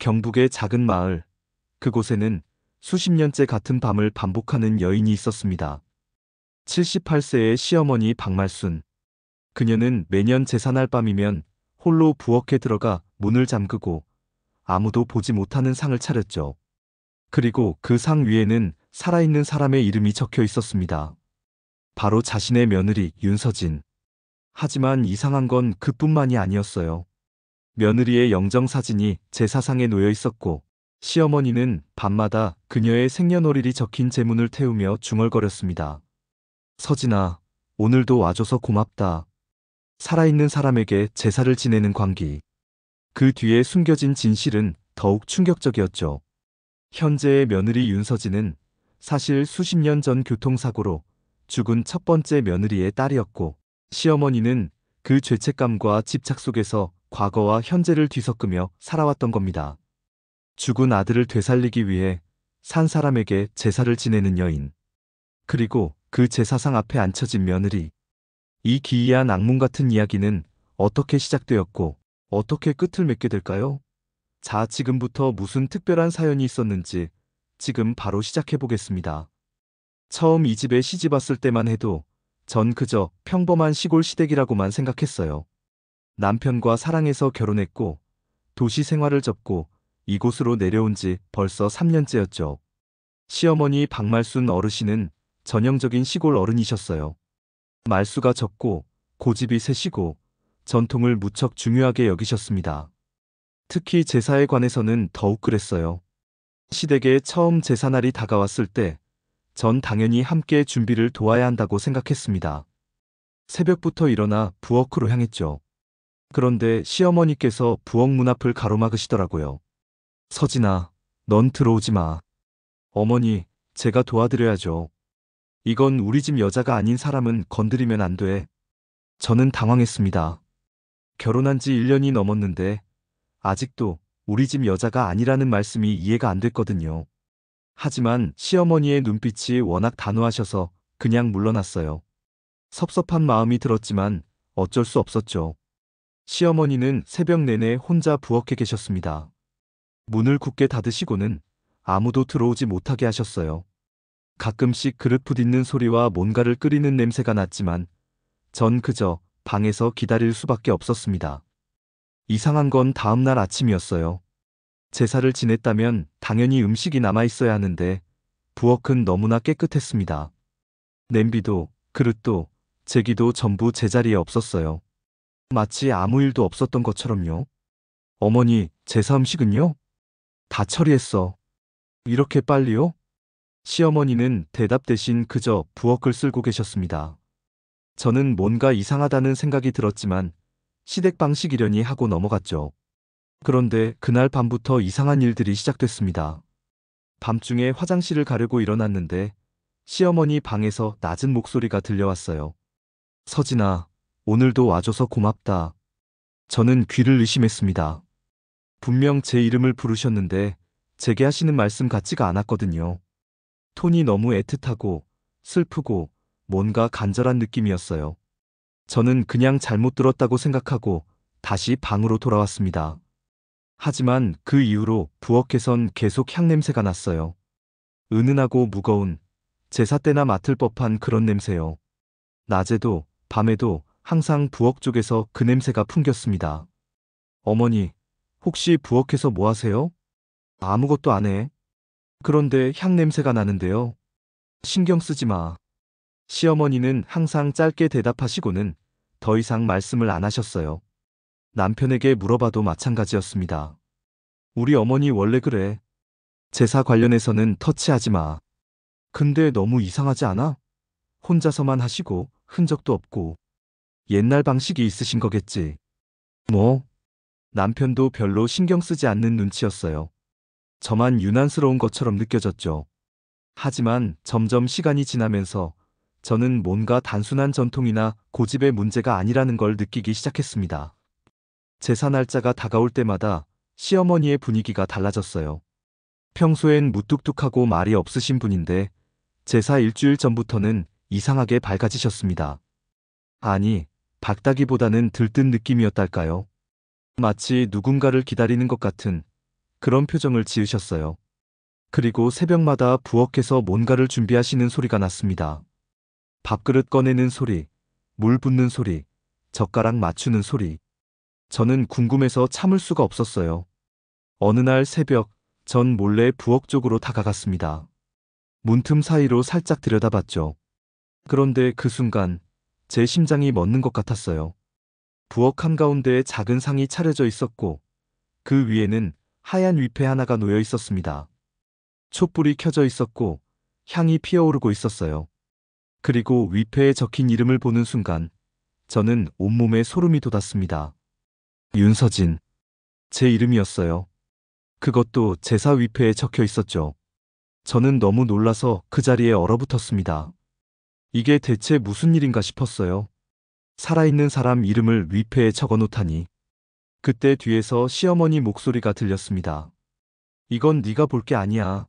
경북의 작은 마을, 그곳에는 수십 년째 같은 밤을 반복하는 여인이 있었습니다. 78세의 시어머니 박말순. 그녀는 매년 제사날 밤이면 홀로 부엌에 들어가 문을 잠그고 아무도 보지 못하는 상을 차렸죠. 그리고 그 상 위에는 살아있는 사람의 이름이 적혀 있었습니다. 바로 자신의 며느리 윤서진. 하지만 이상한 건 그뿐만이 아니었어요. 며느리의 영정사진이 제사상에 놓여 있었고, 시어머니는 밤마다 그녀의 생년월일이 적힌 제문을 태우며 중얼거렸습니다. 서진아, 오늘도 와줘서 고맙다. 살아있는 사람에게 제사를 지내는 광기. 그 뒤에 숨겨진 진실은 더욱 충격적이었죠. 현재의 며느리 윤서진은 사실 수십 년 전 교통사고로 죽은 첫 번째 며느리의 딸이었고, 시어머니는 그 죄책감과 집착 속에서 과거와 현재를 뒤섞으며 살아왔던 겁니다. 죽은 아들을 되살리기 위해 산 사람에게 제사를 지내는 여인. 그리고 그 제사상 앞에 앉혀진 며느리. 이 기이한 악몽 같은 이야기는 어떻게 시작되었고 어떻게 끝을 맺게 될까요? 자, 지금부터 무슨 특별한 사연이 있었는지 지금 바로 시작해 보겠습니다. 처음 이 집에 시집 왔을 때만 해도 전 그저 평범한 시골 시댁이라고만 생각했어요. 남편과 사랑해서 결혼했고 도시 생활을 접고 이곳으로 내려온 지 벌써 3년째였죠. 시어머니 박말순 어르신은 전형적인 시골 어른이셨어요. 말수가 적고 고집이 세시고 전통을 무척 중요하게 여기셨습니다. 특히 제사에 관해서는 더욱 그랬어요. 시댁에 처음 제사날이 다가왔을 때 전 당연히 함께 준비를 도와야 한다고 생각했습니다. 새벽부터 일어나 부엌으로 향했죠. 그런데 시어머니께서 부엌 문 앞을 가로막으시더라고요. 서진아, 넌 들어오지 마. 어머니, 제가 도와드려야죠. 이건 우리 집 여자가 아닌 사람은 건드리면 안 돼. 저는 당황했습니다. 결혼한 지 1년이 넘었는데 아직도 우리 집 여자가 아니라는 말씀이 이해가 안 됐거든요. 하지만 시어머니의 눈빛이 워낙 단호하셔서 그냥 물러났어요. 섭섭한 마음이 들었지만 어쩔 수 없었죠. 시어머니는 새벽 내내 혼자 부엌에 계셨습니다. 문을 굳게 닫으시고는 아무도 들어오지 못하게 하셨어요. 가끔씩 그릇 부딪는 소리와 뭔가를 끓이는 냄새가 났지만 전 그저 방에서 기다릴 수밖에 없었습니다. 이상한 건 다음 날 아침이었어요. 제사를 지냈다면 당연히 음식이 남아 있어야 하는데 부엌은 너무나 깨끗했습니다. 냄비도 그릇도 제기도 전부 제자리에 없었어요. 마치 아무 일도 없었던 것처럼요. 어머니, 제사 음식은요? 다 처리했어. 이렇게 빨리요? 시어머니는 대답 대신 그저 부엌을 쓸고 계셨습니다. 저는 뭔가 이상하다는 생각이 들었지만 시댁 방식이려니 하고 넘어갔죠. 그런데 그날 밤부터 이상한 일들이 시작됐습니다. 밤중에 화장실을 가려고 일어났는데 시어머니 방에서 낮은 목소리가 들려왔어요. 서진아, 오늘도 와줘서 고맙다. 저는 귀를 의심했습니다. 분명 제 이름을 부르셨는데 제게 하시는 말씀 같지가 않았거든요. 톤이 너무 애틋하고 슬프고 뭔가 간절한 느낌이었어요. 저는 그냥 잘못 들었다고 생각하고 다시 방으로 돌아왔습니다. 하지만 그 이후로 부엌에선 계속 향냄새가 났어요. 은은하고 무거운, 제사 때나 맡을 법한 그런 냄새요. 낮에도 밤에도 항상 부엌 쪽에서 그 냄새가 풍겼습니다. 어머니, 혹시 부엌에서 뭐 하세요? 아무것도 안 해. 그런데 향 냄새가 나는데요. 신경 쓰지 마. 시어머니는 항상 짧게 대답하시고는 더 이상 말씀을 안 하셨어요. 남편에게 물어봐도 마찬가지였습니다. 우리 어머니 원래 그래. 제사 관련해서는 터치하지 마. 근데 너무 이상하지 않아? 혼자서만 하시고 흔적도 없고. 옛날 방식이 있으신 거겠지. 뭐? 남편도 별로 신경 쓰지 않는 눈치였어요. 저만 유난스러운 것처럼 느껴졌죠. 하지만 점점 시간이 지나면서 저는 뭔가 단순한 전통이나 고집의 문제가 아니라는 걸 느끼기 시작했습니다. 제사 날짜가 다가올 때마다 시어머니의 분위기가 달라졌어요. 평소엔 무뚝뚝하고 말이 없으신 분인데 제사 일주일 전부터는 이상하게 밝아지셨습니다. 아니, 밝다기보다는 들뜬 느낌이었달까요? 마치 누군가를 기다리는 것 같은 그런 표정을 지으셨어요. 그리고 새벽마다 부엌에서 뭔가를 준비하시는 소리가 났습니다. 밥그릇 꺼내는 소리, 물 붓는 소리, 젓가락 맞추는 소리. 저는 궁금해서 참을 수가 없었어요. 어느 날 새벽, 전 몰래 부엌 쪽으로 다가갔습니다. 문틈 사이로 살짝 들여다봤죠. 그런데 그 순간 제 심장이 멎는 것 같았어요. 부엌 한가운데에 작은 상이 차려져 있었고 그 위에는 하얀 위패 하나가 놓여 있었습니다. 촛불이 켜져 있었고 향이 피어오르고 있었어요. 그리고 위패에 적힌 이름을 보는 순간 저는 온몸에 소름이 돋았습니다. 윤서진. 제 이름이었어요. 그것도 제사 위패에 적혀 있었죠. 저는 너무 놀라서 그 자리에 얼어붙었습니다. 이게 대체 무슨 일인가 싶었어요. 살아있는 사람 이름을 위패에 적어 놓다니. 그때 뒤에서 시어머니 목소리가 들렸습니다. 이건 네가 볼 게 아니야.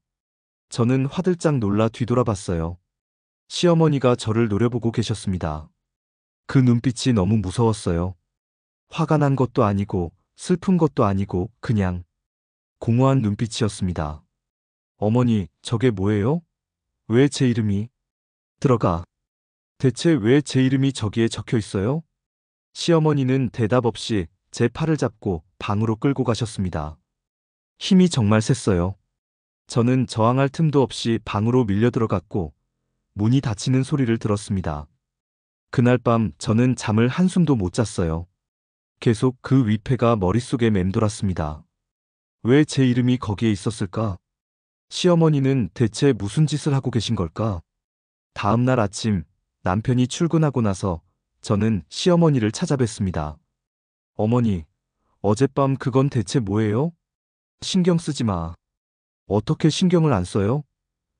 저는 화들짝 놀라 뒤돌아봤어요. 시어머니가 저를 노려보고 계셨습니다. 그 눈빛이 너무 무서웠어요. 화가 난 것도 아니고 슬픈 것도 아니고 그냥 공허한 눈빛이었습니다. 어머니, 저게 뭐예요? 왜 제 이름이? 들어가. 대체 왜 제 이름이 저기에 적혀 있어요? 시어머니는 대답 없이 제 팔을 잡고 방으로 끌고 가셨습니다. 힘이 정말 셌어요. 저는 저항할 틈도 없이 방으로 밀려 들어갔고 문이 닫히는 소리를 들었습니다. 그날 밤 저는 잠을 한숨도 못 잤어요. 계속 그 위패가 머릿속에 맴돌았습니다. 왜 제 이름이 거기에 있었을까? 시어머니는 대체 무슨 짓을 하고 계신 걸까? 다음 날 아침 남편이 출근하고 나서 저는 시어머니를 찾아뵀습니다. 어머니, 어젯밤 그건 대체 뭐예요? 신경 쓰지 마. 어떻게 신경을 안 써요?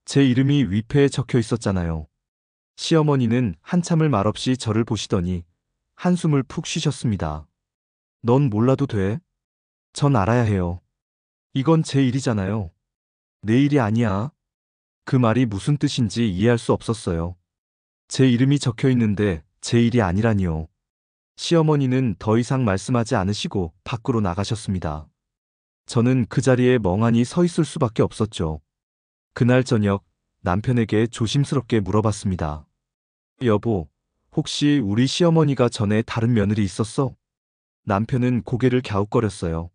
제 이름이 위패에 적혀 있었잖아요. 시어머니는 한참을 말없이 저를 보시더니 한숨을 푹 쉬셨습니다. 넌 몰라도 돼. 전 알아야 해요. 이건 제 일이잖아요. 내 일이 아니야. 그 말이 무슨 뜻인지 이해할 수 없었어요. 제 이름이 적혀 있는데 제 일이 아니라니요. 시어머니는 더 이상 말씀하지 않으시고 밖으로 나가셨습니다. 저는 그 자리에 멍하니 서 있을 수밖에 없었죠. 그날 저녁 남편에게 조심스럽게 물어봤습니다. 여보, 혹시 우리 시어머니가 전에 다른 며느리 있었어? 남편은 고개를 갸웃거렸어요.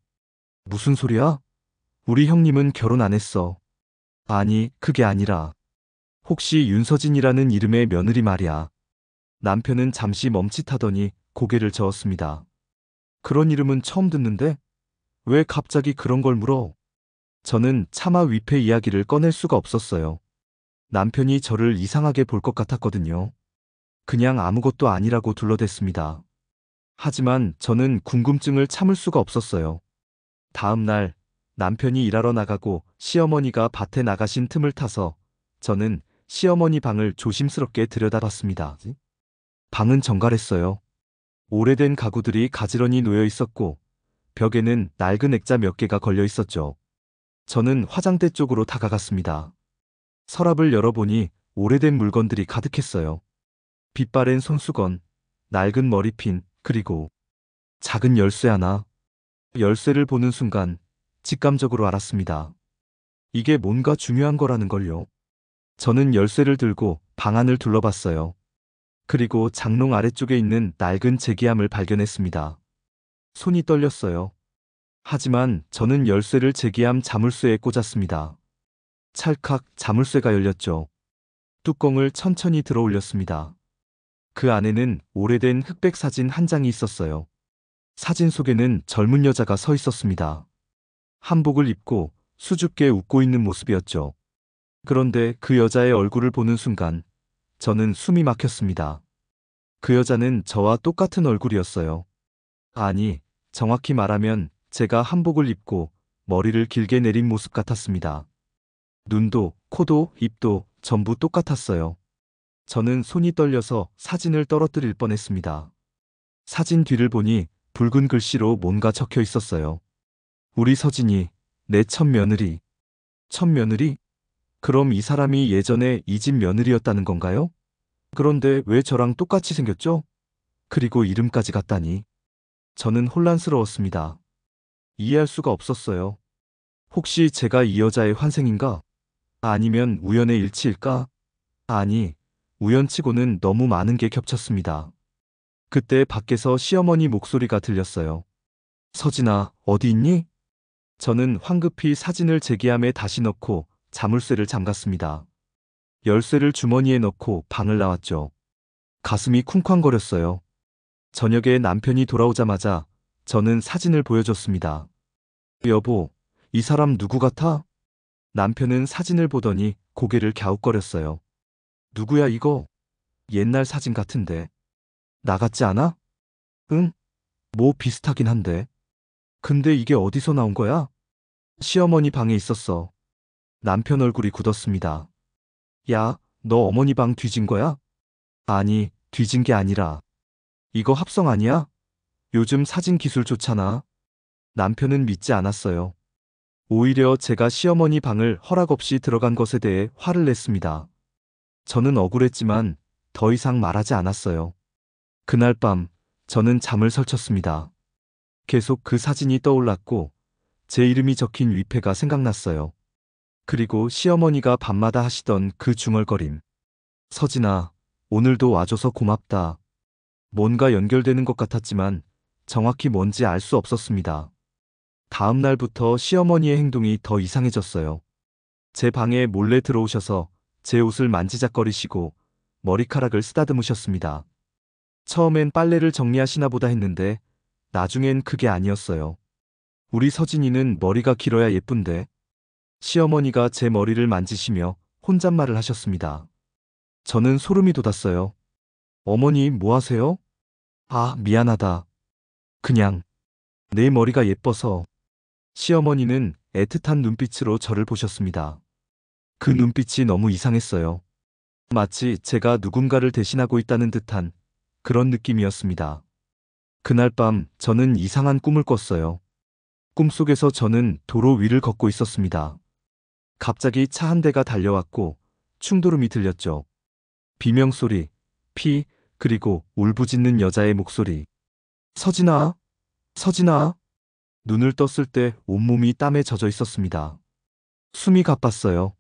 무슨 소리야? 우리 형님은 결혼 안 했어. 아니, 그게 아니라 혹시 윤서진이라는 이름의 며느리 말이야. 남편은 잠시 멈칫하더니 고개를 저었습니다. 그런 이름은 처음 듣는데? 왜 갑자기 그런 걸 물어? 저는 차마 위패 이야기를 꺼낼 수가 없었어요. 남편이 저를 이상하게 볼 것 같았거든요. 그냥 아무것도 아니라고 둘러댔습니다. 하지만 저는 궁금증을 참을 수가 없었어요. 다음 날 남편이 일하러 나가고 시어머니가 밭에 나가신 틈을 타서 저는 시어머니 방을 조심스럽게 들여다봤습니다. 방은 정갈했어요. 오래된 가구들이 가지런히 놓여 있었고 벽에는 낡은 액자 몇 개가 걸려 있었죠. 저는 화장대 쪽으로 다가갔습니다. 서랍을 열어보니 오래된 물건들이 가득했어요. 빛바랜 손수건, 낡은 머리핀, 그리고 작은 열쇠 하나. 열쇠를 보는 순간 직감적으로 알았습니다. 이게 뭔가 중요한 거라는 걸요. 저는 열쇠를 들고 방 안을 둘러봤어요. 그리고 장롱 아래쪽에 있는 낡은 제기함을 발견했습니다. 손이 떨렸어요. 하지만 저는 열쇠를 제기함 자물쇠에 꽂았습니다. 찰칵 자물쇠가 열렸죠. 뚜껑을 천천히 들어 올렸습니다. 그 안에는 오래된 흑백 사진 한 장이 있었어요. 사진 속에는 젊은 여자가 서 있었습니다. 한복을 입고 수줍게 웃고 있는 모습이었죠. 그런데 그 여자의 얼굴을 보는 순간 저는 숨이 막혔습니다. 그 여자는 저와 똑같은 얼굴이었어요. 아니, 정확히 말하면 제가 한복을 입고 머리를 길게 내린 모습 같았습니다. 눈도, 코도, 입도 전부 똑같았어요. 저는 손이 떨려서 사진을 떨어뜨릴 뻔했습니다. 사진 뒤를 보니 붉은 글씨로 뭔가 적혀 있었어요. 우리 서진이, 내 첫 며느리. 첫 며느리? 그럼 이 사람이 예전에 이 집 며느리였다는 건가요? 그런데 왜 저랑 똑같이 생겼죠? 그리고 이름까지 같다니. 저는 혼란스러웠습니다. 이해할 수가 없었어요. 혹시 제가 이 여자의 환생인가? 아니면 우연의 일치일까? 아니, 우연치고는 너무 많은 게 겹쳤습니다. 그때 밖에서 시어머니 목소리가 들렸어요. 서진아, 어디 있니? 저는 황급히 사진을 제기함에 다시 넣고 자물쇠를 잠갔습니다. 열쇠를 주머니에 넣고 방을 나왔죠. 가슴이 쿵쾅거렸어요. 저녁에 남편이 돌아오자마자 저는 사진을 보여줬습니다. 여보, 이 사람 누구 같아? 남편은 사진을 보더니 고개를 갸웃거렸어요. 누구야 이거? 옛날 사진 같은데. 나 같지 않아? 응? 뭐 비슷하긴 한데. 근데 이게 어디서 나온 거야? 시어머니 방에 있었어. 남편 얼굴이 굳었습니다. 야, 너 어머니 방 뒤진 거야? 아니, 뒤진 게 아니라. 이거 합성 아니야? 요즘 사진 기술 좋잖아. 남편은 믿지 않았어요. 오히려 제가 시어머니 방을 허락 없이 들어간 것에 대해 화를 냈습니다. 저는 억울했지만 더 이상 말하지 않았어요. 그날 밤, 저는 잠을 설쳤습니다. 계속 그 사진이 떠올랐고, 제 이름이 적힌 위패가 생각났어요. 그리고 시어머니가 밤마다 하시던 그 중얼거림. 서진아, 오늘도 와줘서 고맙다. 뭔가 연결되는 것 같았지만 정확히 뭔지 알 수 없었습니다. 다음 날부터 시어머니의 행동이 더 이상해졌어요. 제 방에 몰래 들어오셔서 제 옷을 만지작거리시고 머리카락을 쓰다듬으셨습니다. 처음엔 빨래를 정리하시나 보다 했는데 나중엔 그게 아니었어요. 우리 서진이는 머리가 길어야 예쁜데. 시어머니가 제 머리를 만지시며 혼잣말을 하셨습니다. 저는 소름이 돋았어요. 어머니, 뭐 하세요? 아, 미안하다. 그냥 내 머리가 예뻐서. 시어머니는 애틋한 눈빛으로 저를 보셨습니다. 그 눈빛이 너무 이상했어요. 마치 제가 누군가를 대신하고 있다는 듯한 그런 느낌이었습니다. 그날 밤 저는 이상한 꿈을 꿨어요. 꿈속에서 저는 도로 위를 걷고 있었습니다. 갑자기 차 한 대가 달려왔고 충돌음이 들렸죠. 비명소리, 피, 그리고 울부짖는 여자의 목소리. 서진아, 서진아. 눈을 떴을 때 온몸이 땀에 젖어 있었습니다. 숨이 가빴어요.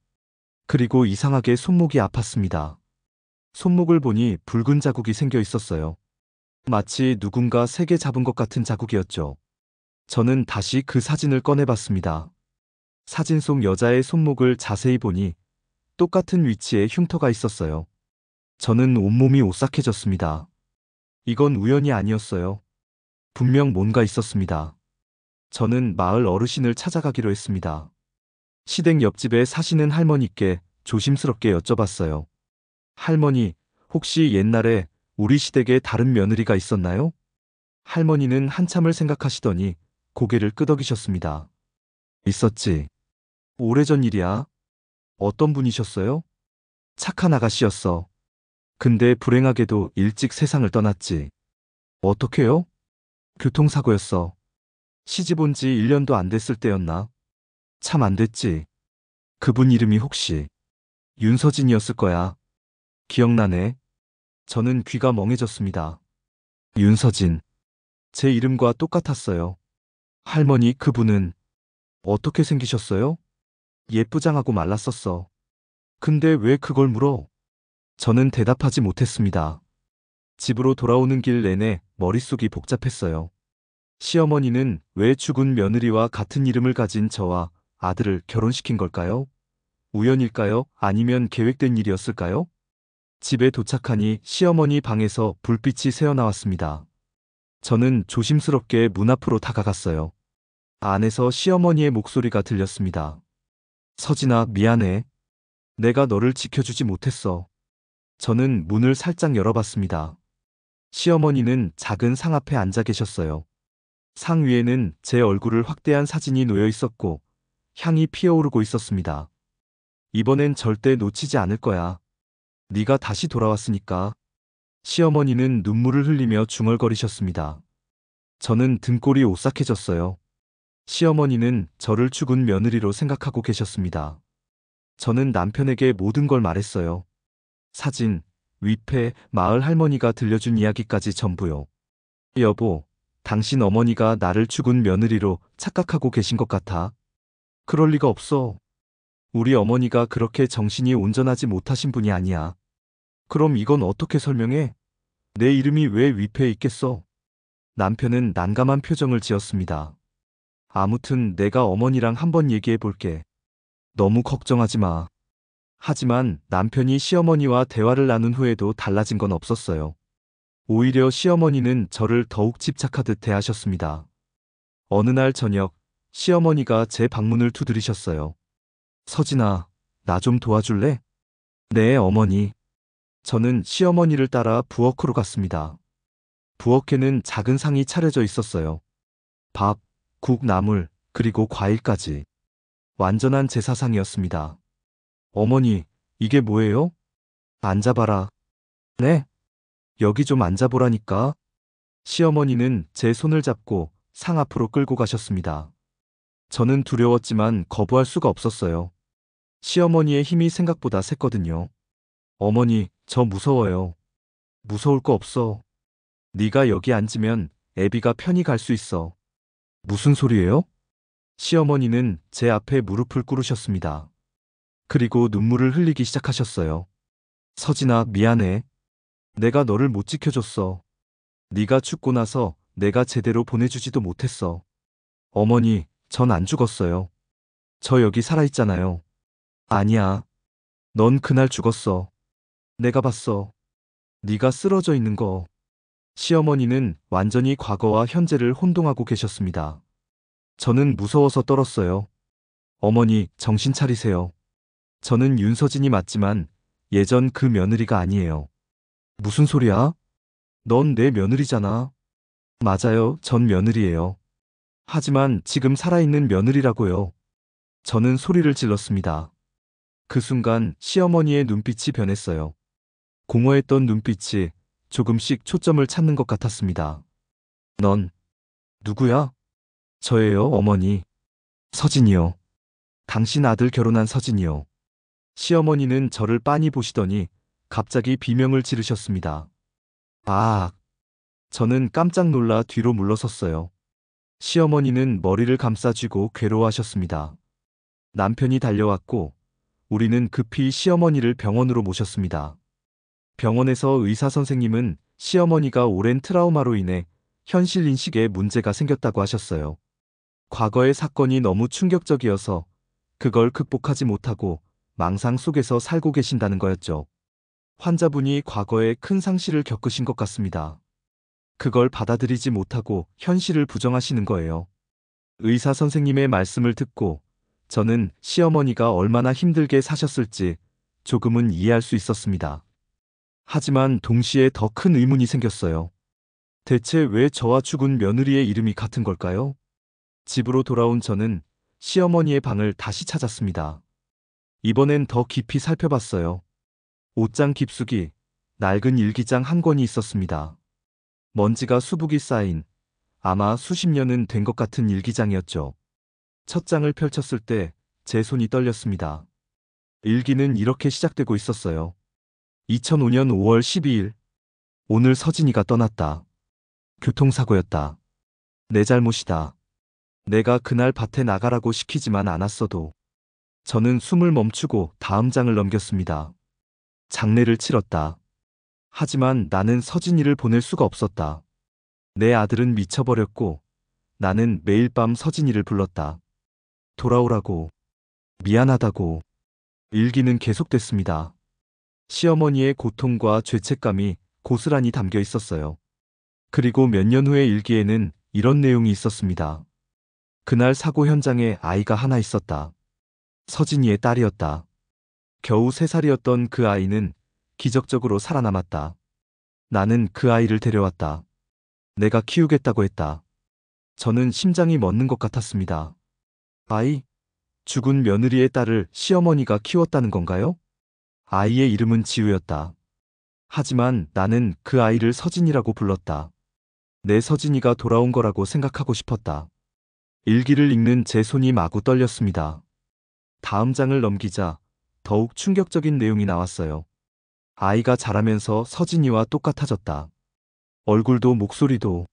그리고 이상하게 손목이 아팠습니다. 손목을 보니 붉은 자국이 생겨 있었어요. 마치 누군가 세게 잡은 것 같은 자국이었죠. 저는 다시 그 사진을 꺼내봤습니다. 사진 속 여자의 손목을 자세히 보니 똑같은 위치에 흉터가 있었어요. 저는 온몸이 오싹해졌습니다. 이건 우연이 아니었어요. 분명 뭔가 있었습니다. 저는 마을 어르신을 찾아가기로 했습니다. 시댁 옆집에 사시는 할머니께 조심스럽게 여쭤봤어요. 할머니, 혹시 옛날에 우리 시댁에 다른 며느리가 있었나요? 할머니는 한참을 생각하시더니 고개를 끄덕이셨습니다. 있었지. 오래전 일이야. 어떤 분이셨어요? 착한 아가씨였어. 근데 불행하게도 일찍 세상을 떠났지. 어떻게요? 교통사고였어. 시집 온 지 1년도 안 됐을 때였나? 참 안 됐지. 그분 이름이 혹시 윤서진이었을 거야. 기억나네. 저는 귀가 멍해졌습니다. 윤서진. 제 이름과 똑같았어요. 할머니, 그분은 어떻게 생기셨어요? 예쁘장하고 말랐었어. 근데 왜 그걸 물어? 저는 대답하지 못했습니다. 집으로 돌아오는 길 내내 머릿속이 복잡했어요. 시어머니는 왜 죽은 며느리와 같은 이름을 가진 저와 아들을 결혼시킨 걸까요? 우연일까요? 아니면 계획된 일이었을까요? 집에 도착하니 시어머니 방에서 불빛이 새어나왔습니다. 저는 조심스럽게 문 앞으로 다가갔어요. 안에서 시어머니의 목소리가 들렸습니다. 서진아, 미안해. 내가 너를 지켜주지 못했어. 저는 문을 살짝 열어봤습니다. 시어머니는 작은 상 앞에 앉아 계셨어요. 상 위에는 제 얼굴을 확대한 사진이 놓여 있었고 향이 피어오르고 있었습니다. 이번엔 절대 놓치지 않을 거야. 네가 다시 돌아왔으니까. 시어머니는 눈물을 흘리며 중얼거리셨습니다. 저는 등골이 오싹해졌어요. 시어머니는 저를 죽은 며느리로 생각하고 계셨습니다. 저는 남편에게 모든 걸 말했어요. 사진, 위패, 마을 할머니가 들려준 이야기까지 전부요. 여보, 당신 어머니가 나를 죽은 며느리로 착각하고 계신 것 같아. 그럴 리가 없어. 우리 어머니가 그렇게 정신이 온전하지 못하신 분이 아니야. 그럼 이건 어떻게 설명해? 내 이름이 왜 위패에 있겠어? 남편은 난감한 표정을 지었습니다. 아무튼 내가 어머니랑 한번 얘기해 볼게. 너무 걱정하지 마. 하지만 남편이 시어머니와 대화를 나눈 후에도 달라진 건 없었어요. 오히려 시어머니는 저를 더욱 집착하듯 대하셨습니다. 어느 날 저녁, 시어머니가 제 방문을 두드리셨어요. 서진아, 나 좀 도와줄래? 네, 어머니. 저는 시어머니를 따라 부엌으로 갔습니다. 부엌에는 작은 상이 차려져 있었어요. 밥, 국, 나물, 그리고 과일까지. 완전한 제사상이었습니다. 어머니, 이게 뭐예요? 앉아봐라. 네? 여기 좀 앉아보라니까. 시어머니는 제 손을 잡고 상 앞으로 끌고 가셨습니다. 저는 두려웠지만 거부할 수가 없었어요. 시어머니의 힘이 생각보다 셌거든요. 어머니, 저 무서워요. 무서울 거 없어. 네가 여기 앉으면 애비가 편히 갈 수 있어. 무슨 소리예요? 시어머니는 제 앞에 무릎을 꿇으셨습니다. 그리고 눈물을 흘리기 시작하셨어요. 서진아, 미안해. 내가 너를 못 지켜줬어. 네가 죽고 나서 내가 제대로 보내주지도 못했어. 어머니, 전 안 죽었어요. 저 여기 살아있잖아요. 아니야. 넌 그날 죽었어. 내가 봤어. 네가 쓰러져 있는 거. 시어머니는 완전히 과거와 현재를 혼동하고 계셨습니다. 저는 무서워서 떨었어요. 어머니, 정신 차리세요. 저는 윤서진이 맞지만 예전 그 며느리가 아니에요. 무슨 소리야? 넌 내 며느리잖아. 맞아요, 전 며느리예요. 하지만 지금 살아있는 며느리라고요. 저는 소리를 질렀습니다. 그 순간 시어머니의 눈빛이 변했어요. 공허했던 눈빛이 조금씩 초점을 찾는 것 같았습니다. 넌 누구야? 저예요, 어머니. 서진이요. 당신 아들 결혼한 서진이요. 시어머니는 저를 빤히 보시더니 갑자기 비명을 지르셨습니다. 아, 저는 깜짝 놀라 뒤로 물러섰어요. 시어머니는 머리를 감싸쥐고 괴로워하셨습니다. 남편이 달려왔고 우리는 급히 시어머니를 병원으로 모셨습니다. 병원에서 의사 선생님은 시어머니가 오랜 트라우마로 인해 현실 인식에 문제가 생겼다고 하셨어요. 과거의 사건이 너무 충격적이어서 그걸 극복하지 못하고 망상 속에서 살고 계신다는 거였죠. 환자분이 과거에 큰 상실을 겪으신 것 같습니다. 그걸 받아들이지 못하고 현실을 부정하시는 거예요. 의사 선생님의 말씀을 듣고 저는 시어머니가 얼마나 힘들게 사셨을지 조금은 이해할 수 있었습니다. 하지만 동시에 더 큰 의문이 생겼어요. 대체 왜 저와 죽은 며느리의 이름이 같은 걸까요? 집으로 돌아온 저는 시어머니의 방을 다시 찾았습니다. 이번엔 더 깊이 살펴봤어요. 옷장 깊숙이 낡은 일기장 한 권이 있었습니다. 먼지가 수북이 쌓인 아마 수십 년은 된 것 같은 일기장이었죠. 첫 장을 펼쳤을 때 제 손이 떨렸습니다. 일기는 이렇게 시작되고 있었어요. 2005년 5월 12일. 오늘 서진이가 떠났다. 교통사고였다. 내 잘못이다. 내가 그날 밭에 나가라고 시키지만 않았어도. 저는 숨을 멈추고 다음 장을 넘겼습니다. 장례를 치렀다. 하지만 나는 서진이를 보낼 수가 없었다. 내 아들은 미쳐버렸고 나는 매일 밤 서진이를 불렀다. 돌아오라고. 미안하다고. 일기는 계속됐습니다. 시어머니의 고통과 죄책감이 고스란히 담겨 있었어요. 그리고 몇 년 후의 일기에는 이런 내용이 있었습니다. 그날 사고 현장에 아이가 하나 있었다. 서진이의 딸이었다. 겨우 3살이었던 그 아이는 기적적으로 살아남았다. 나는 그 아이를 데려왔다. 내가 키우겠다고 했다. 저는 심장이 멎는 것 같았습니다. 아이? 죽은 며느리의 딸을 시어머니가 키웠다는 건가요? 아이의 이름은 지우였다. 하지만 나는 그 아이를 서진이라고 불렀다. 내 서진이가 돌아온 거라고 생각하고 싶었다. 일기를 읽는 제 손이 마구 떨렸습니다. 다음 장을 넘기자 더욱 충격적인 내용이 나왔어요. 아이가 자라면서 서진이와 똑같아졌다. 얼굴도 목소리도.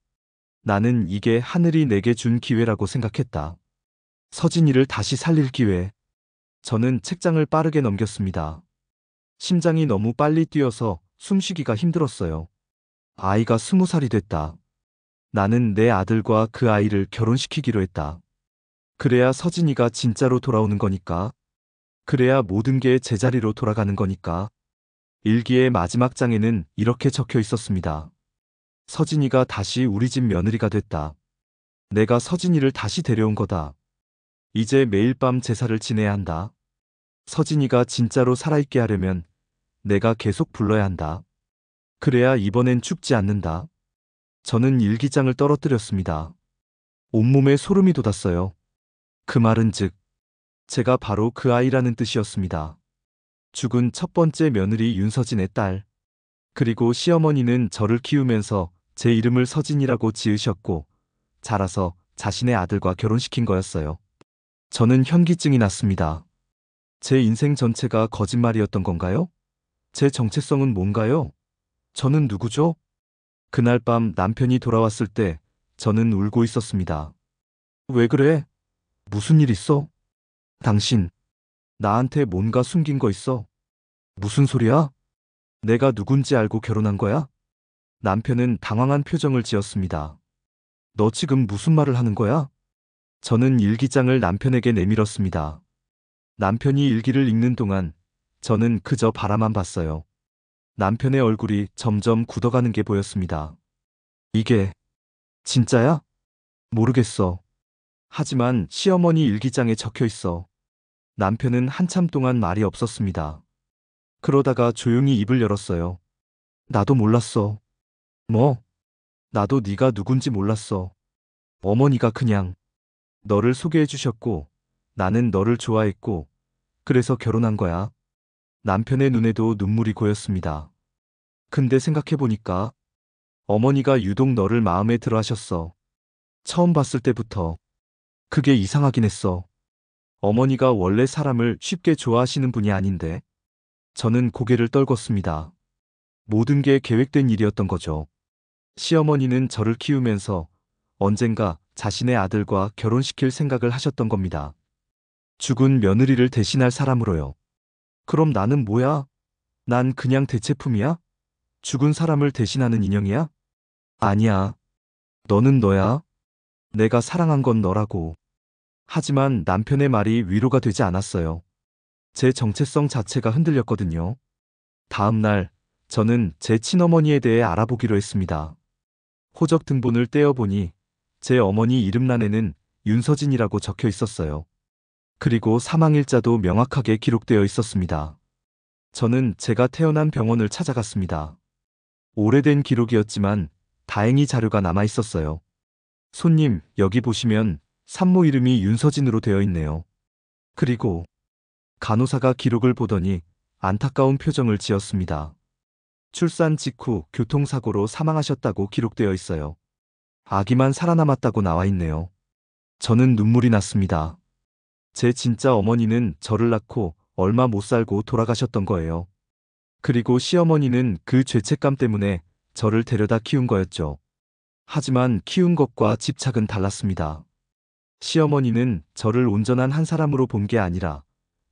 나는 이게 하늘이 내게 준 기회라고 생각했다. 서진이를 다시 살릴 기회. 저는 책장을 빠르게 넘겼습니다. 심장이 너무 빨리 뛰어서 숨쉬기가 힘들었어요. 아이가 20살이 됐다. 나는 내 아들과 그 아이를 결혼시키기로 했다. 그래야 서진이가 진짜로 돌아오는 거니까. 그래야 모든 게 제자리로 돌아가는 거니까. 일기의 마지막 장에는 이렇게 적혀 있었습니다. 서진이가 다시 우리 집 며느리가 됐다. 내가 서진이를 다시 데려온 거다. 이제 매일 밤 제사를 지내야 한다. 서진이가 진짜로 살아있게 하려면 내가 계속 불러야 한다. 그래야 이번엔 죽지 않는다. 저는 일기장을 떨어뜨렸습니다. 온몸에 소름이 돋았어요. 그 말은 즉, 제가 바로 그 아이라는 뜻이었습니다. 죽은 첫 번째 며느리 윤서진의 딸. 그리고 시어머니는 저를 키우면서 제 이름을 서진이라고 지으셨고, 자라서 자신의 아들과 결혼시킨 거였어요. 저는 현기증이 났습니다. 제 인생 전체가 거짓말이었던 건가요? 제 정체성은 뭔가요? 저는 누구죠? 그날 밤 남편이 돌아왔을 때 저는 울고 있었습니다. 왜 그래? 무슨 일 있어? 당신, 나한테 뭔가 숨긴 거 있어? 무슨 소리야? 내가 누군지 알고 결혼한 거야? 남편은 당황한 표정을 지었습니다. 너 지금 무슨 말을 하는 거야? 저는 일기장을 남편에게 내밀었습니다. 남편이 일기를 읽는 동안 저는 그저 바라만 봤어요. 남편의 얼굴이 점점 굳어가는 게 보였습니다. 이게 진짜야? 모르겠어. 하지만 시어머니 일기장에 적혀 있어. 남편은 한참 동안 말이 없었습니다. 그러다가 조용히 입을 열었어요. 나도 몰랐어. 뭐? 나도 네가 누군지 몰랐어. 어머니가 그냥 너를 소개해 주셨고 나는 너를 좋아했고 그래서 결혼한 거야. 남편의 눈에도 눈물이 고였습니다. 근데 생각해보니까 어머니가 유독 너를 마음에 들어 하셨어. 처음 봤을 때부터. 그게 이상하긴 했어. 어머니가 원래 사람을 쉽게 좋아하시는 분이 아닌데. 저는 고개를 떨궜습니다. 모든 게 계획된 일이었던 거죠. 시어머니는 저를 키우면서 언젠가 자신의 아들과 결혼시킬 생각을 하셨던 겁니다. 죽은 며느리를 대신할 사람으로요. 그럼 나는 뭐야? 난 그냥 대체품이야? 죽은 사람을 대신하는 인형이야? 아니야. 너는 너야. 내가 사랑한 건 너라고. 하지만 남편의 말이 위로가 되지 않았어요. 제 정체성 자체가 흔들렸거든요. 다음 날, 저는 제 친어머니에 대해 알아보기로 했습니다. 호적 등본을 떼어보니 제 어머니 이름란에는 윤서진이라고 적혀 있었어요. 그리고 사망일자도 명확하게 기록되어 있었습니다. 저는 제가 태어난 병원을 찾아갔습니다. 오래된 기록이었지만 다행히 자료가 남아 있었어요. 손님, 여기 보시면 산모 이름이 윤서진으로 되어 있네요. 그리고 간호사가 기록을 보더니 안타까운 표정을 지었습니다. 출산 직후 교통사고로 사망하셨다고 기록되어 있어요. 아기만 살아남았다고 나와 있네요. 저는 눈물이 났습니다. 제 진짜 어머니는 저를 낳고 얼마 못 살고 돌아가셨던 거예요. 그리고 시어머니는 그 죄책감 때문에 저를 데려다 키운 거였죠. 하지만 키운 것과 집착은 달랐습니다. 시어머니는 저를 온전한 한 사람으로 본 게 아니라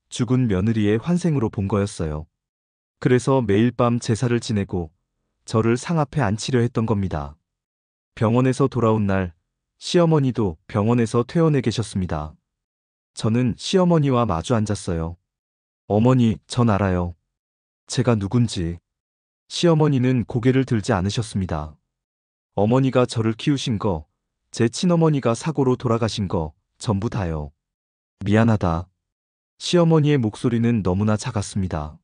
죽은 며느리의 환생으로 본 거였어요. 그래서 매일 밤 제사를 지내고 저를 상 앞에 앉히려 했던 겁니다. 병원에서 돌아온 날, 시어머니도 병원에서 퇴원해 계셨습니다. 저는 시어머니와 마주 앉았어요. 어머니, 전 알아요. 제가 누군지. 시어머니는 고개를 들지 않으셨습니다. 어머니가 저를 키우신 거, 제 친어머니가 사고로 돌아가신 거, 전부 다요. 미안하다. 시어머니의 목소리는 너무나 작았습니다.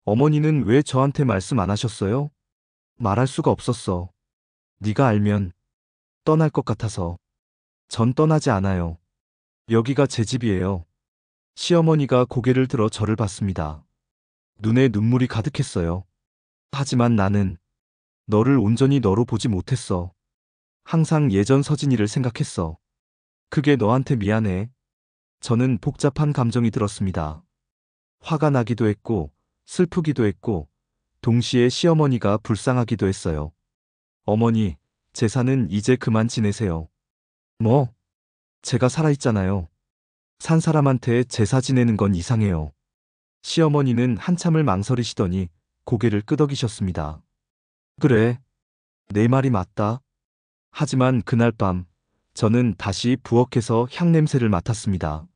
어머니는 왜 저한테 말씀 안 하셨어요? 말할 수가 없었어. 네가 알면 떠날 것 같아서. 전 떠나지 않아요. 여기가 제 집이에요. 시어머니가 고개를 들어 저를 봤습니다. 눈에 눈물이 가득했어요. 하지만 나는 너를 온전히 너로 보지 못했어. 항상 예전 서진이를 생각했어. 그게 너한테 미안해. 저는 복잡한 감정이 들었습니다. 화가 나기도 했고, 슬프기도 했고, 동시에 시어머니가 불쌍하기도 했어요. 어머니, 제사는 이제 그만 지내세요. 뭐? 제가 살아있잖아요. 산 사람한테 제사 지내는 건 이상해요. 시어머니는 한참을 망설이시더니 고개를 끄덕이셨습니다. 그래, 내 말이 맞다. 하지만 그날 밤, 저는 다시 부엌에서 향냄새를 맡았습니다.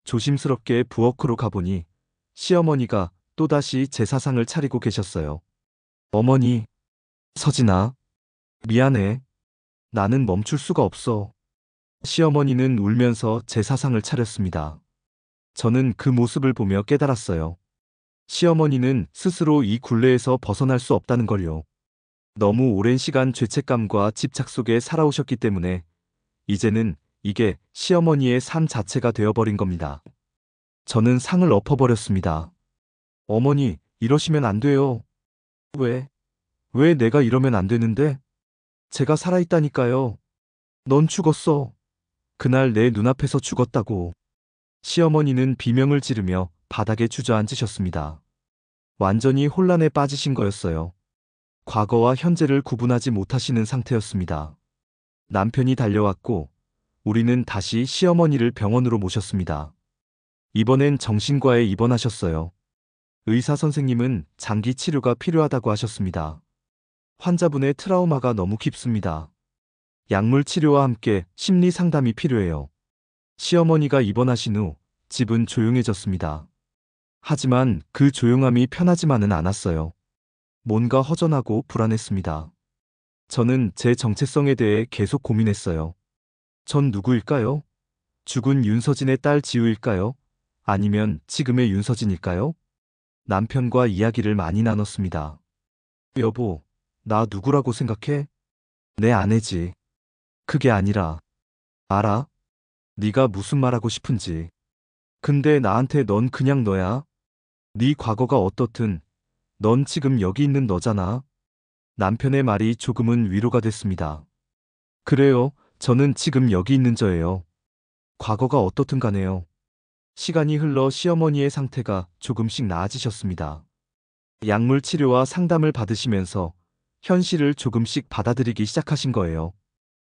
조심스럽게 부엌으로 가보니 시어머니가 또다시 제사상을 차리고 계셨어요. 어머니, 서진아, 미안해. 나는 멈출 수가 없어. 시어머니는 울면서 제사상을 차렸습니다. 저는 그 모습을 보며 깨달았어요. 시어머니는 스스로 이 굴레에서 벗어날 수 없다는 걸요. 너무 오랜 시간 죄책감과 집착 속에 살아오셨기 때문에 이제는 이게 시어머니의 삶 자체가 되어버린 겁니다. 저는 상을 엎어버렸습니다. 어머니, 이러시면 안 돼요. 왜? 왜 내가 이러면 안 되는데? 제가 살아있다니까요. 넌 죽었어. 그날 내 눈앞에서 죽었다고. 시어머니는 비명을 지르며 바닥에 주저앉으셨습니다. 완전히 혼란에 빠지신 거였어요. 과거와 현재를 구분하지 못하시는 상태였습니다. 남편이 달려왔고 우리는 다시 시어머니를 병원으로 모셨습니다. 이번엔 정신과에 입원하셨어요. 의사 선생님은 장기 치료가 필요하다고 하셨습니다. 환자분의 트라우마가 너무 깊습니다. 약물 치료와 함께 심리 상담이 필요해요. 시어머니가 입원하신 후 집은 조용해졌습니다. 하지만 그 조용함이 편하지만은 않았어요. 뭔가 허전하고 불안했습니다. 저는 제 정체성에 대해 계속 고민했어요. 전 누구일까요? 죽은 윤서진의 딸 지우일까요? 아니면 지금의 윤서진일까요? 남편과 이야기를 많이 나눴습니다. 여보, 나 누구라고 생각해? 내 아내지. 그게 아니라, 알아? 네가 무슨 말하고 싶은지. 근데 나한테 넌 그냥 너야. 네 과거가 어떻든 넌 지금 여기 있는 너잖아. 남편의 말이 조금은 위로가 됐습니다. 그래요, 저는 지금 여기 있는 저예요. 과거가 어떻든 가네요. 시간이 흘러 시어머니의 상태가 조금씩 나아지셨습니다. 약물 치료와 상담을 받으시면서 현실을 조금씩 받아들이기 시작하신 거예요.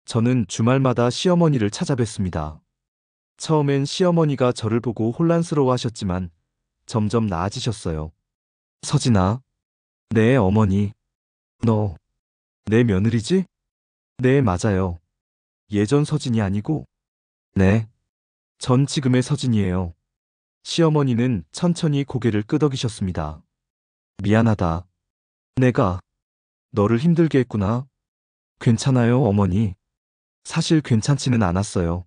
저는 주말마다 시어머니를 찾아뵀습니다. 처음엔 시어머니가 저를 보고 혼란스러워 하셨지만 점점 나아지셨어요. 서진아, 네 어머니. 너, 내 며느리지? 네, 맞아요. 예전 서진이 아니고? 네. 전 지금의 서진이에요. 시어머니는 천천히 고개를 끄덕이셨습니다. 미안하다. 내가 너를 힘들게 했구나. 괜찮아요, 어머니. 사실 괜찮지는 않았어요.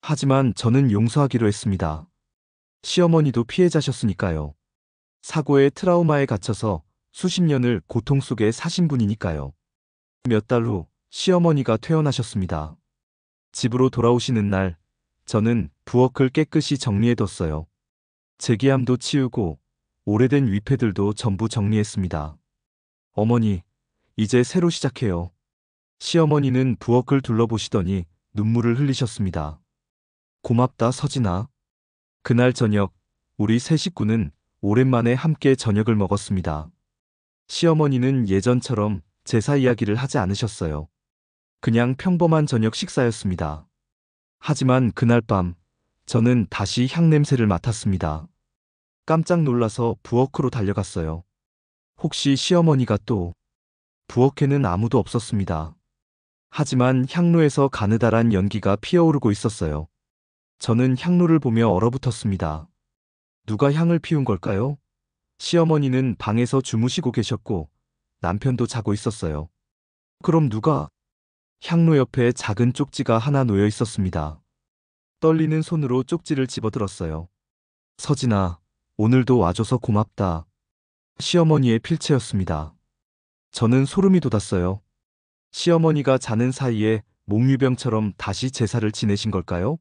하지만 저는 용서하기로 했습니다. 시어머니도 피해자셨으니까요. 사고의 트라우마에 갇혀서 수십 년을 고통 속에 사신 분이니까요. 몇 달 후 시어머니가 퇴원하셨습니다. 집으로 돌아오시는 날, 저는 부엌을 깨끗이 정리해뒀어요. 제기함도 치우고 오래된 위패들도 전부 정리했습니다. 어머니, 이제 새로 시작해요. 시어머니는 부엌을 둘러보시더니 눈물을 흘리셨습니다. 고맙다, 서진아. 그날 저녁, 우리 세 식구는 오랜만에 함께 저녁을 먹었습니다. 시어머니는 예전처럼 제사 이야기를 하지 않으셨어요. 그냥 평범한 저녁 식사였습니다. 하지만 그날 밤, 저는 다시 향냄새를 맡았습니다. 깜짝 놀라서 부엌으로 달려갔어요. 혹시 시어머니가 또... 부엌에는 아무도 없었습니다. 하지만 향로에서 가느다란 연기가 피어오르고 있었어요. 저는 향로를 보며 얼어붙었습니다. 누가 향을 피운 걸까요? 시어머니는 방에서 주무시고 계셨고 남편도 자고 있었어요. 그럼 누가? 향로 옆에 작은 쪽지가 하나 놓여 있었습니다. 떨리는 손으로 쪽지를 집어들었어요. 서진아, 오늘도 와줘서 고맙다. 시어머니의 필체였습니다. 저는 소름이 돋았어요. 시어머니가 자는 사이에 몽유병처럼 다시 제사를 지내신 걸까요?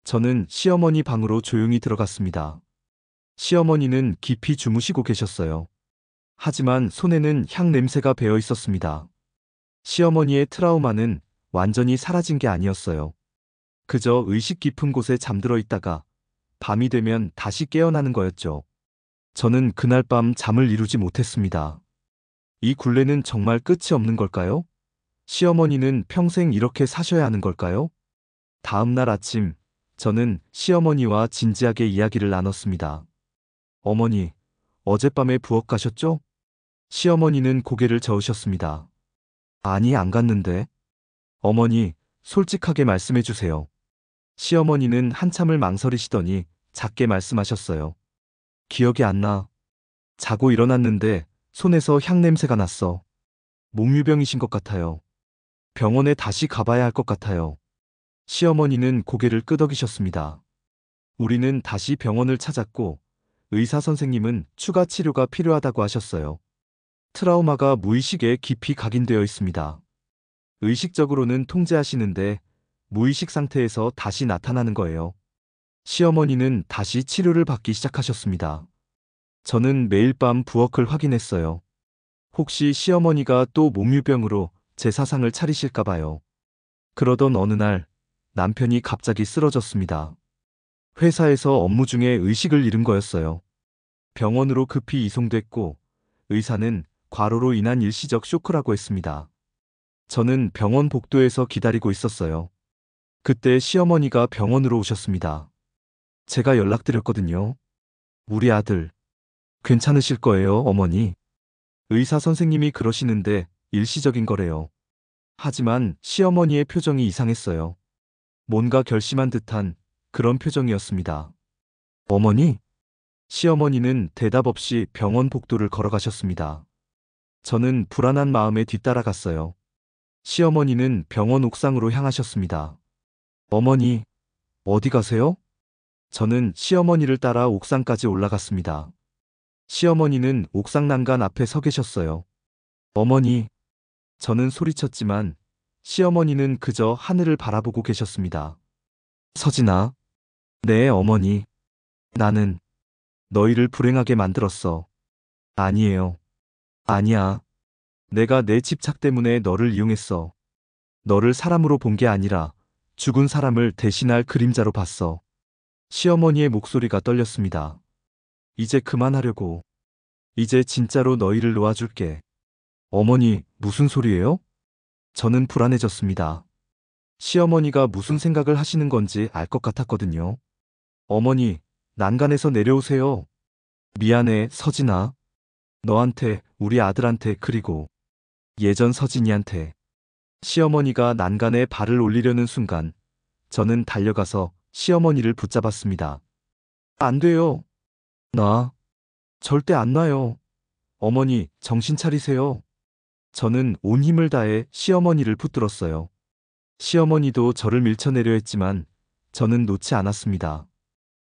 저는 시어머니 방으로 조용히 들어갔습니다. 시어머니는 깊이 주무시고 계셨어요. 하지만 손에는 향 냄새가 배어 있었습니다. 시어머니의 트라우마는 완전히 사라진 게 아니었어요. 그저 의식 깊은 곳에 잠들어 있다가 밤이 되면 다시 깨어나는 거였죠. 저는 그날 밤 잠을 이루지 못했습니다. 이 굴레는 정말 끝이 없는 걸까요? 시어머니는 평생 이렇게 사셔야 하는 걸까요? 다음 날 아침, 저는 시어머니와 진지하게 이야기를 나눴습니다. 어머니, 어젯밤에 부엌 가셨죠? 시어머니는 고개를 저으셨습니다. 아니, 안 갔는데. 어머니, 솔직하게 말씀해 주세요. 시어머니는 한참을 망설이시더니 작게 말씀하셨어요. 기억이 안 나. 자고 일어났는데 손에서 향 냄새가 났어. 목유병이신 것 같아요. 병원에 다시 가봐야 할 것 같아요. 시어머니는 고개를 끄덕이셨습니다. 우리는 다시 병원을 찾았고 의사 선생님은 추가 치료가 필요하다고 하셨어요. 트라우마가 무의식에 깊이 각인되어 있습니다. 의식적으로는 통제하시는데 무의식 상태에서 다시 나타나는 거예요. 시어머니는 다시 치료를 받기 시작하셨습니다. 저는 매일 밤 부엌을 확인했어요. 혹시 시어머니가 또 몸유병으로 제 사상을 차리실까 봐요. 그러던 어느 날 남편이 갑자기 쓰러졌습니다. 회사에서 업무 중에 의식을 잃은 거였어요. 병원으로 급히 이송됐고 의사는 과로로 인한 일시적 쇼크라고 했습니다. 저는 병원 복도에서 기다리고 있었어요. 그때 시어머니가 병원으로 오셨습니다. 제가 연락드렸거든요. 우리 아들, 괜찮으실 거예요, 어머니. 의사 선생님이 그러시는데 일시적인 거래요. 하지만 시어머니의 표정이 이상했어요. 뭔가 결심한 듯한 그런 표정이었습니다. 어머니? 시어머니는 대답 없이 병원 복도를 걸어가셨습니다. 저는 불안한 마음에 뒤따라갔어요. 시어머니는 병원 옥상으로 향하셨습니다. 어머니, 어디 가세요? 저는 시어머니를 따라 옥상까지 올라갔습니다. 시어머니는 옥상 난간 앞에 서 계셨어요. 어머니, 저는 소리쳤지만 시어머니는 그저 하늘을 바라보고 계셨습니다. 서진아, 네, 어머니. 나는 너희를 불행하게 만들었어. 아니에요. 아니야. 내가 내 집착 때문에 너를 이용했어. 너를 사람으로 본 게 아니라 죽은 사람을 대신할 그림자로 봤어. 시어머니의 목소리가 떨렸습니다. 이제 그만하려고. 이제 진짜로 너희를 놓아줄게. 어머니, 무슨 소리예요? 저는 불안해졌습니다. 시어머니가 무슨 생각을 하시는 건지 알 것 같았거든요. 어머니, 난간에서 내려오세요. 미안해, 서진아. 너한테, 우리 아들한테, 그리고 예전 서진이한테. 시어머니가 난간에 발을 올리려는 순간 저는 달려가서 시어머니를 붙잡았습니다. 안 돼요. 절대 안 놔요. 어머니, 정신 차리세요. 저는 온 힘을 다해 시어머니를 붙들었어요. 시어머니도 저를 밀쳐내려 했지만 저는 놓지 않았습니다.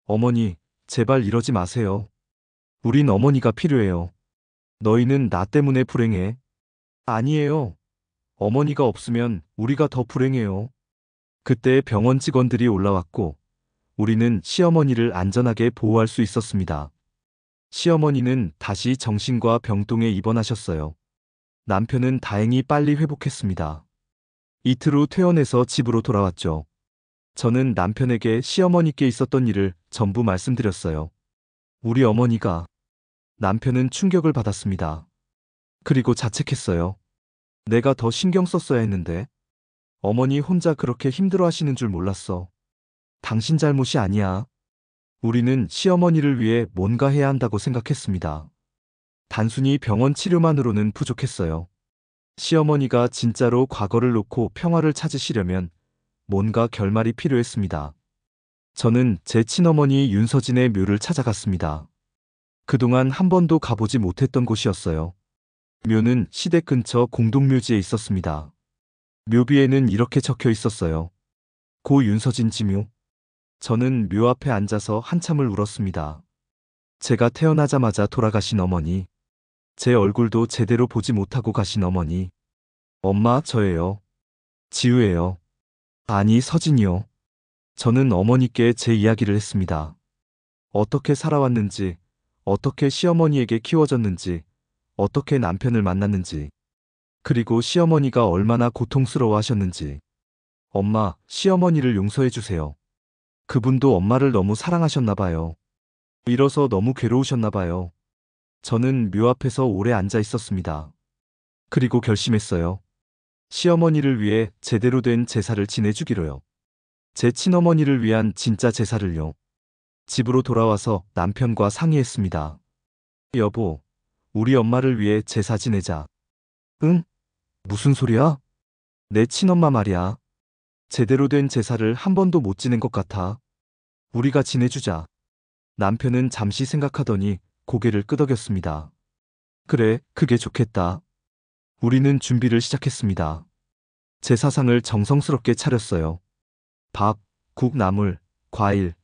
어머니, 제발 이러지 마세요. 우린 어머니가 필요해요. 너희는 나 때문에 불행해. 아니에요. 어머니가 없으면 우리가 더 불행해요. 그때 병원 직원들이 올라왔고 우리는 시어머니를 안전하게 보호할 수 있었습니다. 시어머니는 다시 정신과 병동에 입원하셨어요. 남편은 다행히 빨리 회복했습니다. 이틀 후 퇴원해서 집으로 돌아왔죠. 저는 남편에게 시어머니께 있었던 일을 전부 말씀드렸어요. 우리 어머니가. 남편은 충격을 받았습니다. 그리고 자책했어요. 내가 더 신경 썼어야 했는데. 어머니 혼자 그렇게 힘들어 하시는 줄 몰랐어. 당신 잘못이 아니야. 우리는 시어머니를 위해 뭔가 해야 한다고 생각했습니다. 단순히 병원 치료만으로는 부족했어요. 시어머니가 진짜로 과거를 놓고 평화를 찾으시려면 뭔가 결말이 필요했습니다. 저는 제 친어머니 윤서진의 묘를 찾아갔습니다. 그동안 한 번도 가보지 못했던 곳이었어요. 묘는 시댁 근처 공동묘지에 있었습니다. 묘비에는 이렇게 적혀 있었어요. 고 윤서진 지묘. 저는 묘 앞에 앉아서 한참을 울었습니다. 제가 태어나자마자 돌아가신 어머니. 제 얼굴도 제대로 보지 못하고 가신 어머니. 엄마, 저예요. 지우예요. 아니, 서진이요. 저는 어머니께 제 이야기를 했습니다. 어떻게 살아왔는지, 어떻게 시어머니에게 키워졌는지, 어떻게 남편을 만났는지, 그리고 시어머니가 얼마나 고통스러워 하셨는지. 엄마, 시어머니를 용서해 주세요. 그분도 엄마를 너무 사랑하셨나 봐요. 잃어서 너무 괴로우셨나 봐요. 저는 묘 앞에서 오래 앉아 있었습니다. 그리고 결심했어요. 시어머니를 위해 제대로 된 제사를 지내주기로요. 제 친어머니를 위한 진짜 제사를요. 집으로 돌아와서 남편과 상의했습니다. 여보, 우리 엄마를 위해 제사 지내자. 응? 무슨 소리야? 내 친엄마 말이야. 제대로 된 제사를 한 번도 못 지낸 것 같아. 우리가 지내주자. 남편은 잠시 생각하더니 고개를 끄덕였습니다. 그래, 그게 좋겠다. 우리는 준비를 시작했습니다. 제사상을 정성스럽게 차렸어요. 밥, 국, 나물, 과일,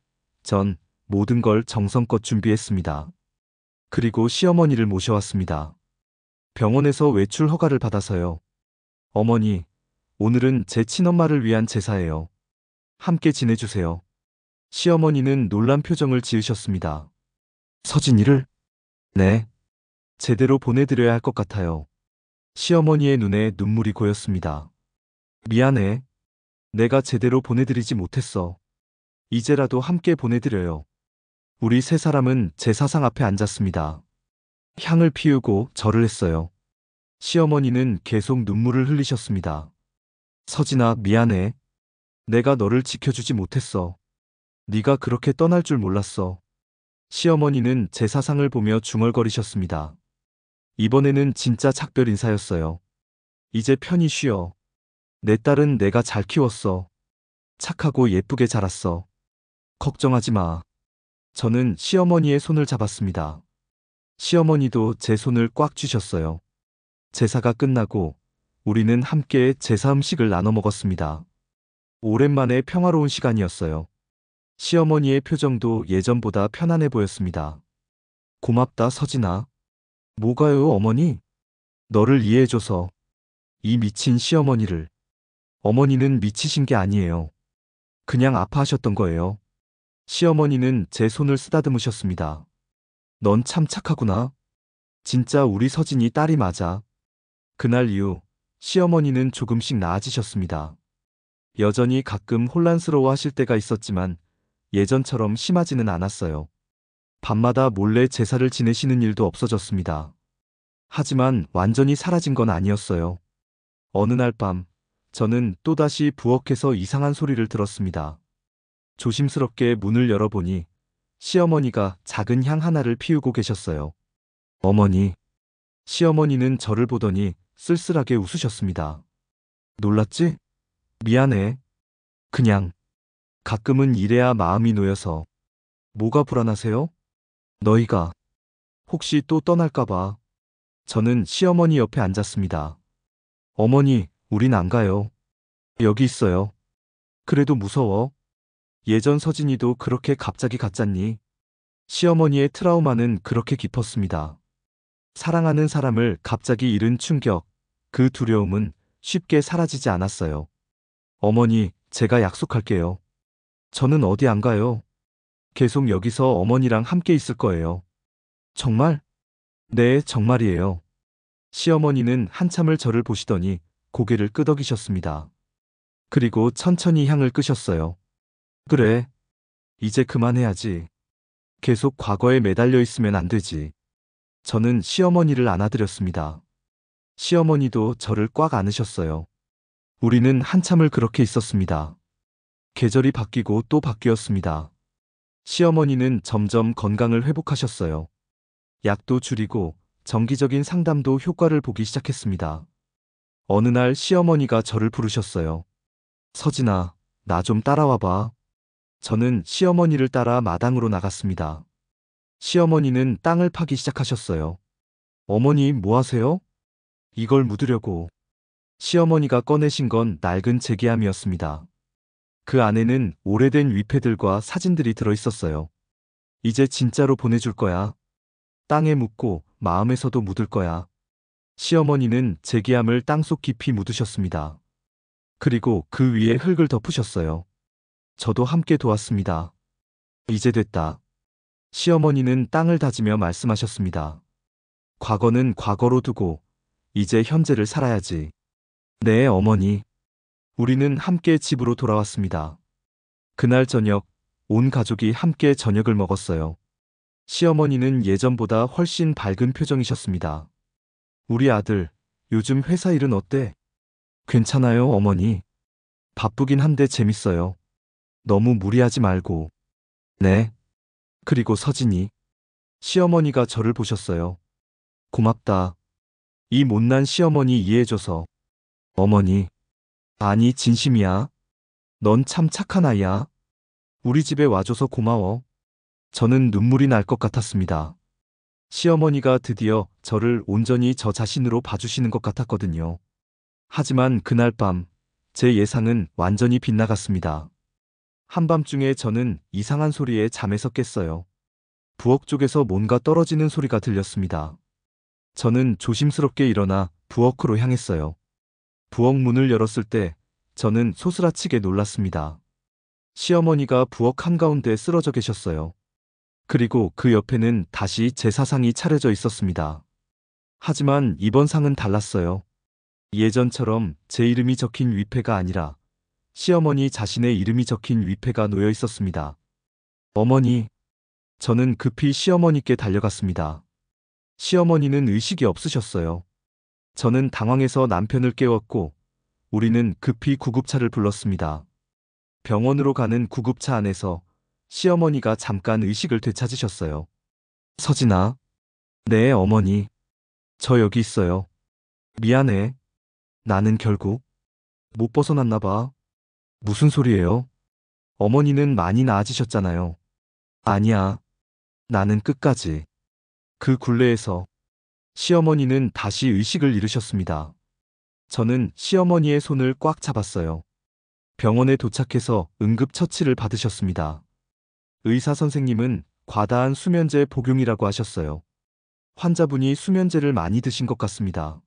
전, 모든 걸 정성껏 준비했습니다. 그리고 시어머니를 모셔왔습니다. 병원에서 외출 허가를 받아서요. 어머니, 오늘은 제 친엄마를 위한 제사예요. 함께 지내주세요. 시어머니는 놀란 표정을 지으셨습니다. 서진이를? 네. 제대로 보내드려야 할 것 같아요. 시어머니의 눈에 눈물이 고였습니다. 미안해. 내가 제대로 보내드리지 못했어. 이제라도 함께 보내드려요. 우리 세 사람은 제사상 앞에 앉았습니다. 향을 피우고 절을 했어요. 시어머니는 계속 눈물을 흘리셨습니다. 서진아, 미안해. 내가 너를 지켜주지 못했어. 네가 그렇게 떠날 줄 몰랐어. 시어머니는 제사상을 보며 중얼거리셨습니다. 이번에는 진짜 작별 인사였어요. 이제 편히 쉬어. 내 딸은 내가 잘 키웠어. 착하고 예쁘게 자랐어. 걱정하지 마. 저는 시어머니의 손을 잡았습니다. 시어머니도 제 손을 꽉 쥐셨어요. 제사가 끝나고 우리는 함께 제사 음식을 나눠 먹었습니다. 오랜만에 평화로운 시간이었어요. 시어머니의 표정도 예전보다 편안해 보였습니다. 고맙다, 서진아. 뭐가요, 어머니? 너를 이해해줘서. 이 미친 시어머니를. 어머니는 미치신 게 아니에요. 그냥 아파하셨던 거예요. 시어머니는 제 손을 쓰다듬으셨습니다. 넌 참 착하구나. 진짜 우리 서진이 딸이 맞아. 그날 이후 시어머니는 조금씩 나아지셨습니다. 여전히 가끔 혼란스러워 하실 때가 있었지만 예전처럼 심하지는 않았어요. 밤마다 몰래 제사를 지내시는 일도 없어졌습니다. 하지만 완전히 사라진 건 아니었어요. 어느 날 밤, 저는 또다시 부엌에서 이상한 소리를 들었습니다. 조심스럽게 문을 열어보니 시어머니가 작은 향 하나를 피우고 계셨어요. 어머니. 시어머니는 저를 보더니 쓸쓸하게 웃으셨습니다. 놀랐지? 미안해. 그냥. 가끔은 이래야 마음이 놓여서. 뭐가 불안하세요? 너희가 혹시 또 떠날까봐. 저는 시어머니 옆에 앉았습니다. 어머니, 우린 안 가요. 여기 있어요. 그래도 무서워. 예전 서진이도 그렇게 갑자기 갔잖니. 시어머니의 트라우마는 그렇게 깊었습니다. 사랑하는 사람을 갑자기 잃은 충격, 그 두려움은 쉽게 사라지지 않았어요. 어머니, 제가 약속할게요. 저는 어디 안 가요. 계속 여기서 어머니랑 함께 있을 거예요. 정말? 네, 정말이에요. 시어머니는 한참을 저를 보시더니 고개를 끄덕이셨습니다. 그리고 천천히 향을 끄셨어요. 그래. 이제 그만해야지. 계속 과거에 매달려 있으면 안 되지. 저는 시어머니를 안아드렸습니다. 시어머니도 저를 꽉 안으셨어요. 우리는 한참을 그렇게 있었습니다. 계절이 바뀌고 또 바뀌었습니다. 시어머니는 점점 건강을 회복하셨어요. 약도 줄이고 정기적인 상담도 효과를 보기 시작했습니다. 어느 날 시어머니가 저를 부르셨어요. 서진아, 나 좀 따라와봐. 저는 시어머니를 따라 마당으로 나갔습니다. 시어머니는 땅을 파기 시작하셨어요. 어머니, 뭐 하세요? 이걸 묻으려고. 시어머니가 꺼내신 건 낡은 제기함이었습니다. 그 안에는 오래된 위패들과 사진들이 들어있었어요. 이제 진짜로 보내줄 거야. 땅에 묻고 마음에서도 묻을 거야. 시어머니는 제기함을 땅속 깊이 묻으셨습니다. 그리고 그 위에 흙을 덮으셨어요. 저도 함께 도왔습니다. 이제 됐다. 시어머니는 땅을 다지며 말씀하셨습니다. 과거는 과거로 두고 이제 현재를 살아야지. 네, 어머니. 우리는 함께 집으로 돌아왔습니다. 그날 저녁, 온 가족이 함께 저녁을 먹었어요. 시어머니는 예전보다 훨씬 밝은 표정이셨습니다. 우리 아들, 요즘 회사 일은 어때? 괜찮아요, 어머니. 바쁘긴 한데 재밌어요. 너무 무리하지 말고. 네. 그리고 서진이. 시어머니가 저를 보셨어요. 고맙다. 이 못난 시어머니 이해해줘서. 어머니. 아니, 진심이야. 넌 참 착한 아이야. 우리 집에 와줘서 고마워. 저는 눈물이 날 것 같았습니다. 시어머니가 드디어 저를 온전히 저 자신으로 봐주시는 것 같았거든요. 하지만 그날 밤, 제 예상은 완전히 빗나갔습니다. 한밤중에 저는 이상한 소리에 잠에서 깼어요. 부엌 쪽에서 뭔가 떨어지는 소리가 들렸습니다. 저는 조심스럽게 일어나 부엌으로 향했어요. 부엌 문을 열었을 때 저는 소스라치게 놀랐습니다. 시어머니가 부엌 한가운데 쓰러져 계셨어요. 그리고 그 옆에는 다시 제 사상이 차려져 있었습니다. 하지만 이번 상은 달랐어요. 예전처럼 제 이름이 적힌 위패가 아니라 시어머니 자신의 이름이 적힌 위패가 놓여 있었습니다. 어머니. 저는 급히 시어머니께 달려갔습니다. 시어머니는 의식이 없으셨어요. 저는 당황해서 남편을 깨웠고 우리는 급히 구급차를 불렀습니다. 병원으로 가는 구급차 안에서 시어머니가 잠깐 의식을 되찾으셨어요. 서진아. 네, 어머니. 저 여기 있어요. 미안해. 나는 결국 못 벗어났나 봐. 무슨 소리예요? 어머니는 많이 나아지셨잖아요. 아니야. 나는 끝까지. 그 굴레에서 시어머니는 다시 의식을 잃으셨습니다. 저는 시어머니의 손을 꽉 잡았어요. 병원에 도착해서 응급처치를 받으셨습니다. 의사 선생님은 과다한 수면제 복용이라고 하셨어요. 환자분이 수면제를 많이 드신 것 같습니다.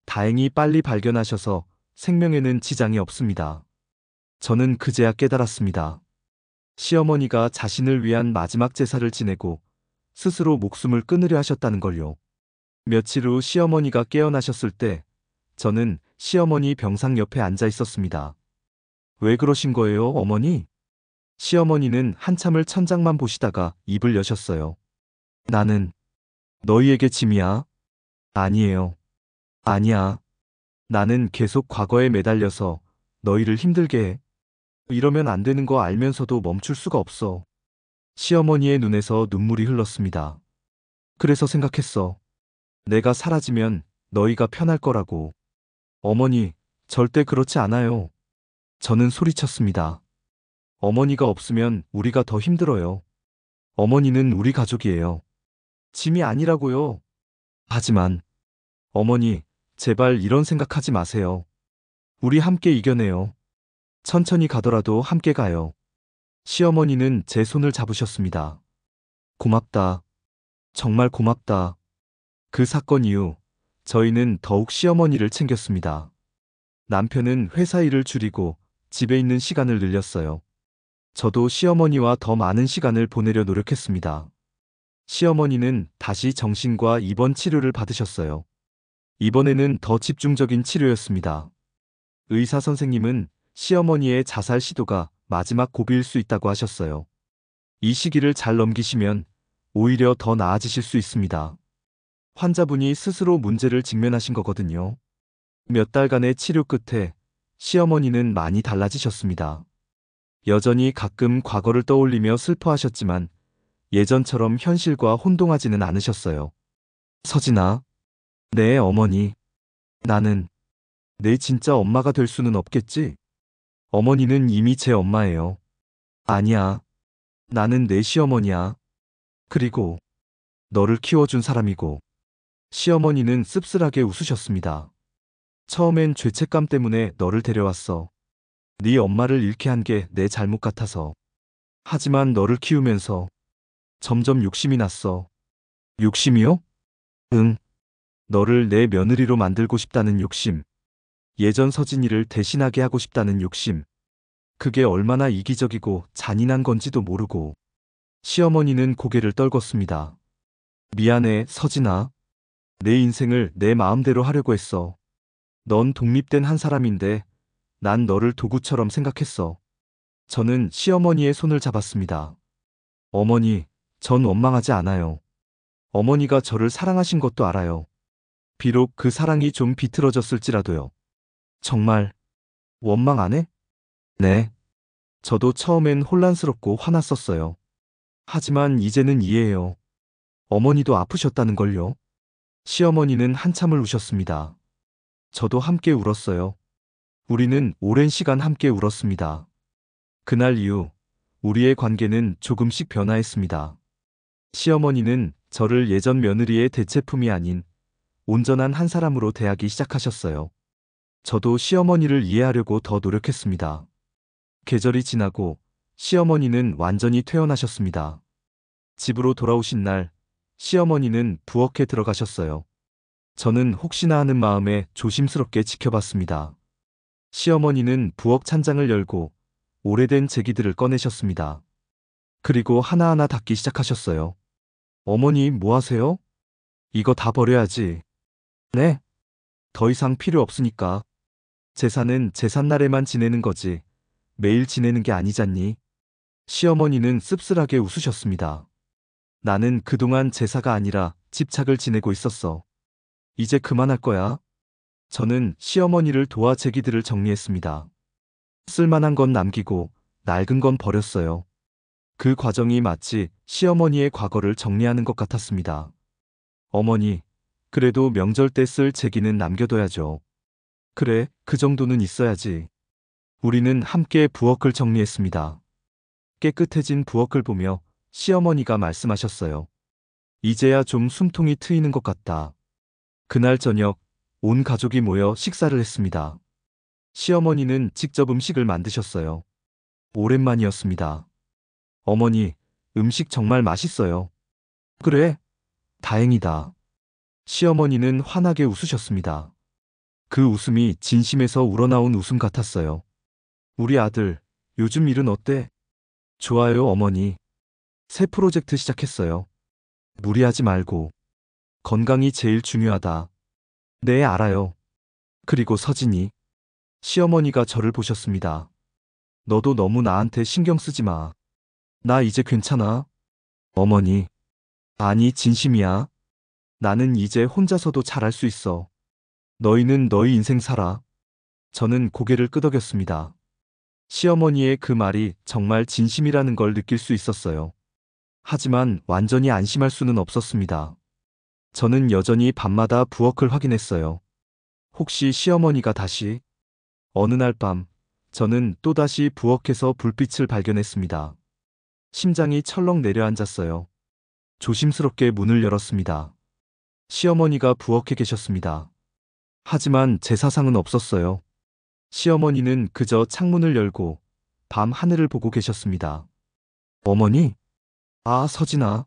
다행히 빨리 발견하셔서 생명에는 지장이 없습니다. 저는 그제야 깨달았습니다. 시어머니가 자신을 위한 마지막 제사를 지내고 스스로 목숨을 끊으려 하셨다는 걸요. 며칠 후 시어머니가 깨어나셨을 때 저는 시어머니 병상 옆에 앉아 있었습니다. 왜 그러신 거예요, 어머니? 시어머니는 한참을 천장만 보시다가 입을 여셨어요. 나는 너희에게 짐이야? 아니에요. 아니야. 나는 계속 과거에 매달려서 너희를 힘들게 해. 이러면 안 되는 거 알면서도 멈출 수가 없어. 시어머니의 눈에서 눈물이 흘렀습니다. 그래서 생각했어. 내가 사라지면 너희가 편할 거라고. 어머니, 절대 그렇지 않아요. 저는 소리쳤습니다. 어머니가 없으면 우리가 더 힘들어요. 어머니는 우리 가족이에요. 짐이 아니라고요. 하지만, 어머니, 제발 이런 생각하지 마세요. 우리 함께 이겨내요. 천천히 가더라도 함께 가요. 시어머니는 제 손을 잡으셨습니다. 고맙다. 정말 고맙다. 그 사건 이후 저희는 더욱 시어머니를 챙겼습니다. 남편은 회사 일을 줄이고 집에 있는 시간을 늘렸어요. 저도 시어머니와 더 많은 시간을 보내려 노력했습니다. 시어머니는 다시 정신과 입원 치료를 받으셨어요. 이번에는 더 집중적인 치료였습니다. 의사 선생님은 시어머니의 자살 시도가 마지막 고비일 수 있다고 하셨어요. 이 시기를 잘 넘기시면 오히려 더 나아지실 수 있습니다. 환자분이 스스로 문제를 직면하신 거거든요. 몇 달간의 치료 끝에 시어머니는 많이 달라지셨습니다. 여전히 가끔 과거를 떠올리며 슬퍼하셨지만 예전처럼 현실과 혼동하지는 않으셨어요. 서진아. 네, 어머니. 나는 내 진짜 엄마가 될 수는 없겠지? 어머니는 이미 제 엄마예요. 아니야. 나는 내 시어머니야. 그리고 너를 키워준 사람이고. 시어머니는 씁쓸하게 웃으셨습니다. 처음엔 죄책감 때문에 너를 데려왔어. 네 엄마를 잃게 한 게 내 잘못 같아서. 하지만 너를 키우면서 점점 욕심이 났어. 욕심이요? 응. 너를 내 며느리로 만들고 싶다는 욕심. 예전 서진이를 대신하게 하고 싶다는 욕심. 그게 얼마나 이기적이고 잔인한 건지도 모르고. 시어머니는 고개를 떨궜습니다. 미안해, 서진아. 내 인생을 내 마음대로 하려고 했어. 넌 독립된 한 사람인데 난 너를 도구처럼 생각했어. 저는 시어머니의 손을 잡았습니다. 어머니, 전 원망하지 않아요. 어머니가 저를 사랑하신 것도 알아요. 비록 그 사랑이 좀 비틀어졌을지라도요. 정말 원망 안 해? 네. 저도 처음엔 혼란스럽고 화났었어요. 하지만 이제는 이해해요. 어머니도 아프셨다는 걸요. 시어머니는 한참을 우셨습니다. 저도 함께 울었어요. 우리는 오랜 시간 함께 울었습니다. 그날 이후 우리의 관계는 조금씩 변화했습니다. 시어머니는 저를 예전 며느리의 대체품이 아닌 온전한 한 사람으로 대하기 시작하셨어요. 저도 시어머니를 이해하려고 더 노력했습니다. 계절이 지나고 시어머니는 완전히 퇴원하셨습니다. 집으로 돌아오신 날 시어머니는 부엌에 들어가셨어요. 저는 혹시나 하는 마음에 조심스럽게 지켜봤습니다. 시어머니는 부엌 찬장을 열고 오래된 제기들을 꺼내셨습니다. 그리고 하나하나 닦기 시작하셨어요. 어머니, 뭐 하세요? 이거 다 버려야지. 네? 더 이상 필요 없으니까. 제사는 제삿날에만 지내는 거지. 매일 지내는 게 아니잖니. 시어머니는 씁쓸하게 웃으셨습니다. 나는 그동안 제사가 아니라 집착을 지내고 있었어. 이제 그만할 거야. 저는 시어머니를 도와 제기들을 정리했습니다. 쓸만한 건 남기고 낡은 건 버렸어요. 그 과정이 마치 시어머니의 과거를 정리하는 것 같았습니다. 어머니, 그래도 명절 때 쓸 제기는 남겨둬야죠. 그래, 그 정도는 있어야지. 우리는 함께 부엌을 정리했습니다. 깨끗해진 부엌을 보며 시어머니가 말씀하셨어요. 이제야 좀 숨통이 트이는 것 같다. 그날 저녁 온 가족이 모여 식사를 했습니다. 시어머니는 직접 음식을 만드셨어요. 오랜만이었습니다. 어머니, 음식 정말 맛있어요. 그래? 다행이다. 시어머니는 환하게 웃으셨습니다. 그 웃음이 진심에서 우러나온 웃음 같았어요. 우리 아들, 요즘 일은 어때? 좋아요, 어머니. 새 프로젝트 시작했어요. 무리하지 말고. 건강이 제일 중요하다. 네, 알아요. 그리고 서진이. 시어머니가 저를 보셨습니다. 너도 너무 나한테 신경 쓰지 마. 나 이제 괜찮아. 어머니. 아니, 진심이야. 나는 이제 혼자서도 잘할 수 있어. 너희는 너희 인생 살아. 저는 고개를 끄덕였습니다. 시어머니의 그 말이 정말 진심이라는 걸 느낄 수 있었어요. 하지만 완전히 안심할 수는 없었습니다. 저는 여전히 밤마다 부엌을 확인했어요. 혹시 시어머니가 다시? 어느 날 밤, 저는 또다시 부엌에서 불빛을 발견했습니다. 심장이 철렁 내려앉았어요. 조심스럽게 문을 열었습니다. 시어머니가 부엌에 계셨습니다. 하지만 제 사상은 없었어요. 시어머니는 그저 창문을 열고 밤 하늘을 보고 계셨습니다. 어머니? 아, 서진아.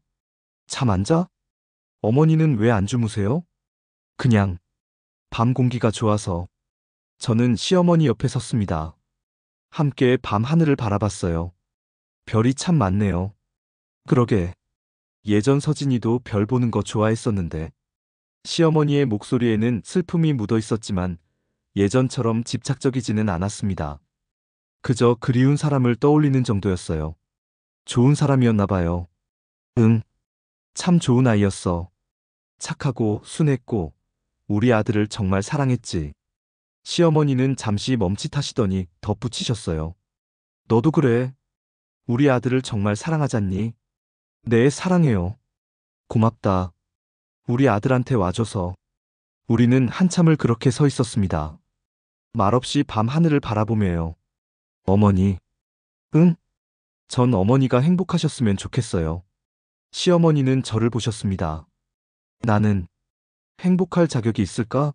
잠 안 자? 어머니는 왜 안 주무세요? 그냥 밤 공기가 좋아서. 저는 시어머니 옆에 섰습니다. 함께 밤 하늘을 바라봤어요. 별이 참 많네요. 그러게. 예전 서진이도 별 보는 거 좋아했었는데. 시어머니의 목소리에는 슬픔이 묻어 있었지만 예전처럼 집착적이지는 않았습니다. 그저 그리운 사람을 떠올리는 정도였어요. 좋은 사람이었나 봐요. 응, 참 좋은 아이였어. 착하고 순했고 우리 아들을 정말 사랑했지. 시어머니는 잠시 멈칫하시더니 덧붙이셨어요. 너도 그래. 우리 아들을 정말 사랑하잖니? 네, 사랑해요. 고맙다. 우리 아들한테 와줘서. 우리는 한참을 그렇게 서 있었습니다. 말없이 밤 하늘을 바라보며요. 어머니. 응? 전 어머니가 행복하셨으면 좋겠어요. 시어머니는 저를 보셨습니다. 나는 행복할 자격이 있을까?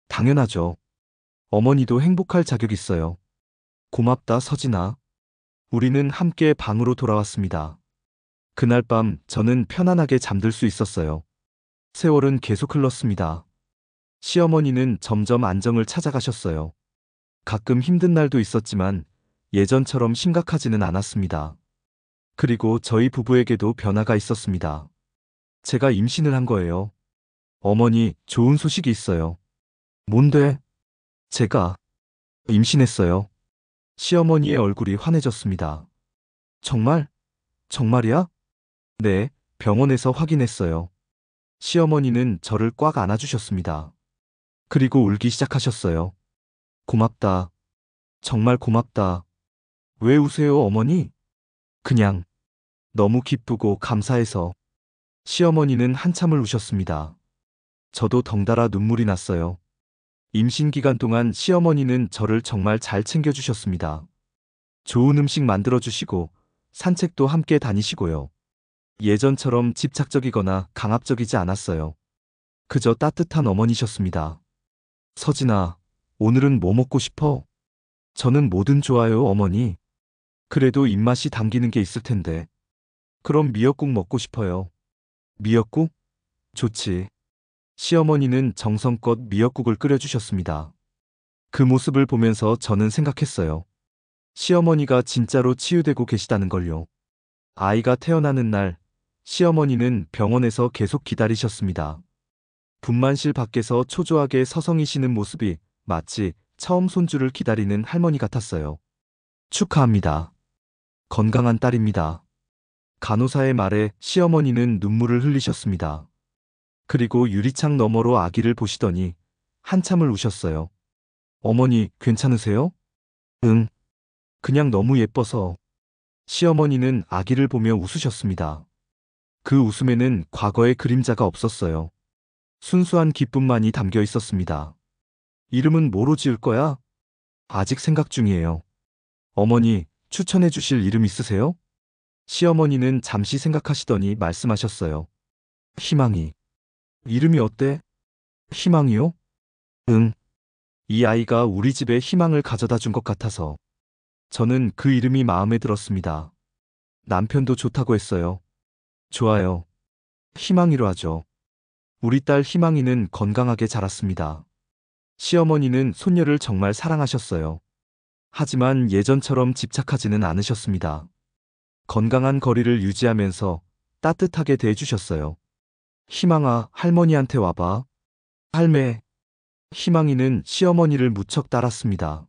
당연하죠. 어머니도 행복할 자격 있어요. 고맙다, 서진아. 우리는 함께 방으로 돌아왔습니다. 그날 밤 저는 편안하게 잠들 수 있었어요. 세월은 계속 흘렀습니다. 시어머니는 점점 안정을 찾아가셨어요. 가끔 힘든 날도 있었지만 예전처럼 심각하지는 않았습니다. 그리고 저희 부부에게도 변화가 있었습니다. 제가 임신을 한 거예요. 어머니, 좋은 소식이 있어요. 뭔데? 제가 임신했어요. 시어머니의 얼굴이 환해졌습니다. 정말? 정말이야? 네, 병원에서 확인했어요. 시어머니는 저를 꽉 안아주셨습니다. 그리고 울기 시작하셨어요. 고맙다. 정말 고맙다. 왜 우세요, 어머니? 그냥 너무 기쁘고 감사해서. 시어머니는 한참을 우셨습니다. 저도 덩달아 눈물이 났어요. 임신 기간 동안 시어머니는 저를 정말 잘 챙겨주셨습니다. 좋은 음식 만들어주시고, 산책도 함께 다니시고요. 예전처럼 집착적이거나 강압적이지 않았어요. 그저 따뜻한 어머니셨습니다. 서진아, 오늘은 뭐 먹고 싶어? 저는 뭐든 좋아요, 어머니. 그래도 입맛이 당기는 게 있을 텐데. 그럼 미역국 먹고 싶어요. 미역국? 좋지. 시어머니는 정성껏 미역국을 끓여주셨습니다. 그 모습을 보면서 저는 생각했어요. 시어머니가 진짜로 치유되고 계시다는 걸요. 아이가 태어나는 날, 시어머니는 병원에서 계속 기다리셨습니다. 분만실 밖에서 초조하게 서성이시는 모습이 마치 처음 손주를 기다리는 할머니 같았어요. 축하합니다. 건강한 딸입니다. 간호사의 말에 시어머니는 눈물을 흘리셨습니다. 그리고 유리창 너머로 아기를 보시더니 한참을 우셨어요. 어머니, 괜찮으세요? 응. 그냥 너무 예뻐서. 시어머니는 아기를 보며 웃으셨습니다. 그 웃음에는 과거의 그림자가 없었어요. 순수한 기쁨만이 담겨 있었습니다. 이름은 뭐로 지을 거야? 아직 생각 중이에요. 어머니, 추천해 주실 이름 있으세요? 시어머니는 잠시 생각하시더니 말씀하셨어요. 희망이. 이름이 어때? 희망이요? 응. 이 아이가 우리 집에 희망을 가져다 준 것 같아서. 저는 그 이름이 마음에 들었습니다. 남편도 좋다고 했어요. 좋아요. 희망이로 하죠. 우리 딸 희망이는 건강하게 자랐습니다. 시어머니는 손녀를 정말 사랑하셨어요. 하지만 예전처럼 집착하지는 않으셨습니다. 건강한 거리를 유지하면서 따뜻하게 대해주셨어요. 희망아, 할머니한테 와봐. 할매. 희망이는 시어머니를 무척 따랐습니다.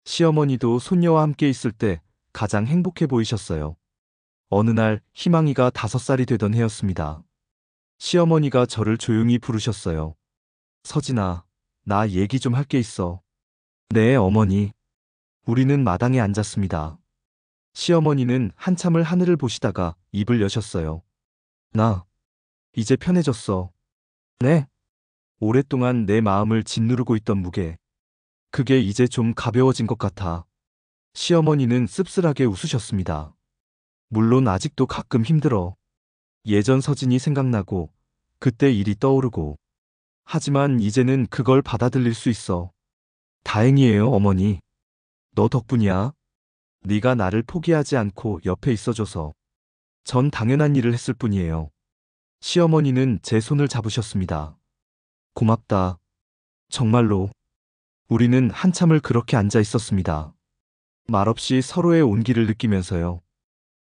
시어머니도 손녀와 함께 있을 때 가장 행복해 보이셨어요. 어느 날 희망이가 5살이 되던 해였습니다. 시어머니가 저를 조용히 부르셨어요. 서진아, 나 얘기 좀 할 게 있어. 네, 어머니. 우리는 마당에 앉았습니다. 시어머니는 한참을 하늘을 보시다가 입을 여셨어요. 나, 이제 편해졌어. 네? 오랫동안 내 마음을 짓누르고 있던 무게. 그게 이제 좀 가벼워진 것 같아. 시어머니는 씁쓸하게 웃으셨습니다. 물론 아직도 가끔 힘들어. 예전 서진이 생각나고, 그때 일이 떠오르고. 하지만 이제는 그걸 받아들일 수 있어. 다행이에요, 어머니. 너 덕분이야. 네가 나를 포기하지 않고 옆에 있어줘서. 전 당연한 일을 했을 뿐이에요. 시어머니는 제 손을 잡으셨습니다. 고맙다. 정말로. 우리는 한참을 그렇게 앉아 있었습니다. 말없이 서로의 온기를 느끼면서요.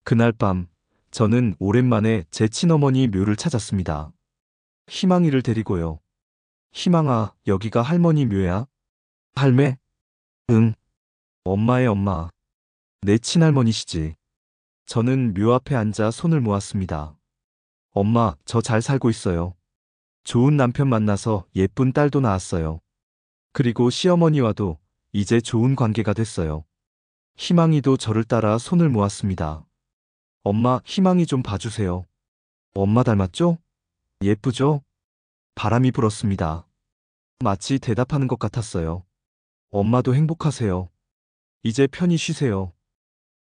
그날 밤, 저는 오랜만에 제 친어머니 묘를 찾았습니다. 희망이를 데리고요. 희망아, 여기가 할머니 묘야? 할매? 응. 엄마의 엄마. 내 친할머니시지. 저는 묘 앞에 앉아 손을 모았습니다. 엄마, 저 잘 살고 있어요. 좋은 남편 만나서 예쁜 딸도 낳았어요. 그리고 시어머니와도 이제 좋은 관계가 됐어요. 희망이도 저를 따라 손을 모았습니다. 엄마, 희망이 좀 봐주세요. 엄마 닮았죠? 예쁘죠? 바람이 불었습니다. 마치 대답하는 것 같았어요. 엄마도 행복하세요. 이제 편히 쉬세요.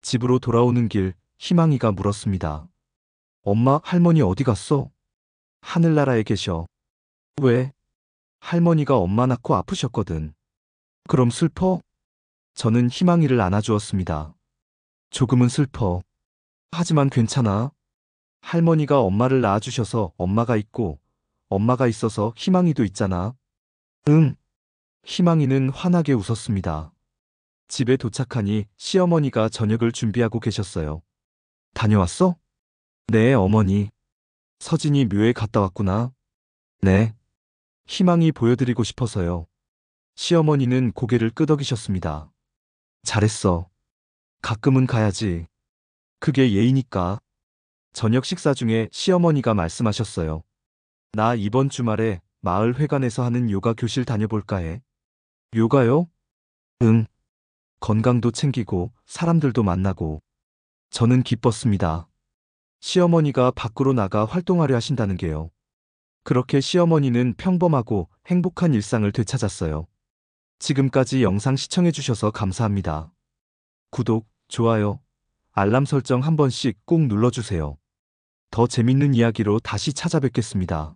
집으로 돌아오는 길, 희망이가 물었습니다. 엄마, 할머니 어디 갔어? 하늘나라에 계셔. 왜? 할머니가 엄마 낳고 아프셨거든. 그럼 슬퍼? 저는 희망이를 안아주었습니다. 조금은 슬퍼. 하지만 괜찮아. 할머니가 엄마를 낳아주셔서 엄마가 있고, 엄마가 있어서 희망이도 있잖아. 응. 희망이는 환하게 웃었습니다. 집에 도착하니 시어머니가 저녁을 준비하고 계셨어요. 다녀왔어? 네, 어머니. 서진이 묘에 갔다 왔구나. 네. 희망이 보여드리고 싶어서요. 시어머니는 고개를 끄덕이셨습니다. 잘했어. 가끔은 가야지. 그게 예의니까. 저녁 식사 중에 시어머니가 말씀하셨어요. 나 이번 주말에 마을 회관에서 하는 요가 교실 다녀볼까 해. 요가요? 응. 건강도 챙기고 사람들도 만나고 저는 기뻤습니다. 시어머니가 밖으로 나가 활동하려 하신다는 게요. 그렇게 시어머니는 평범하고 행복한 일상을 되찾았어요. 지금까지 영상 시청해주셔서 감사합니다. 구독, 좋아요, 알람 설정 한 번씩 꼭 눌러주세요. 더 재밌는 이야기로 다시 찾아뵙겠습니다.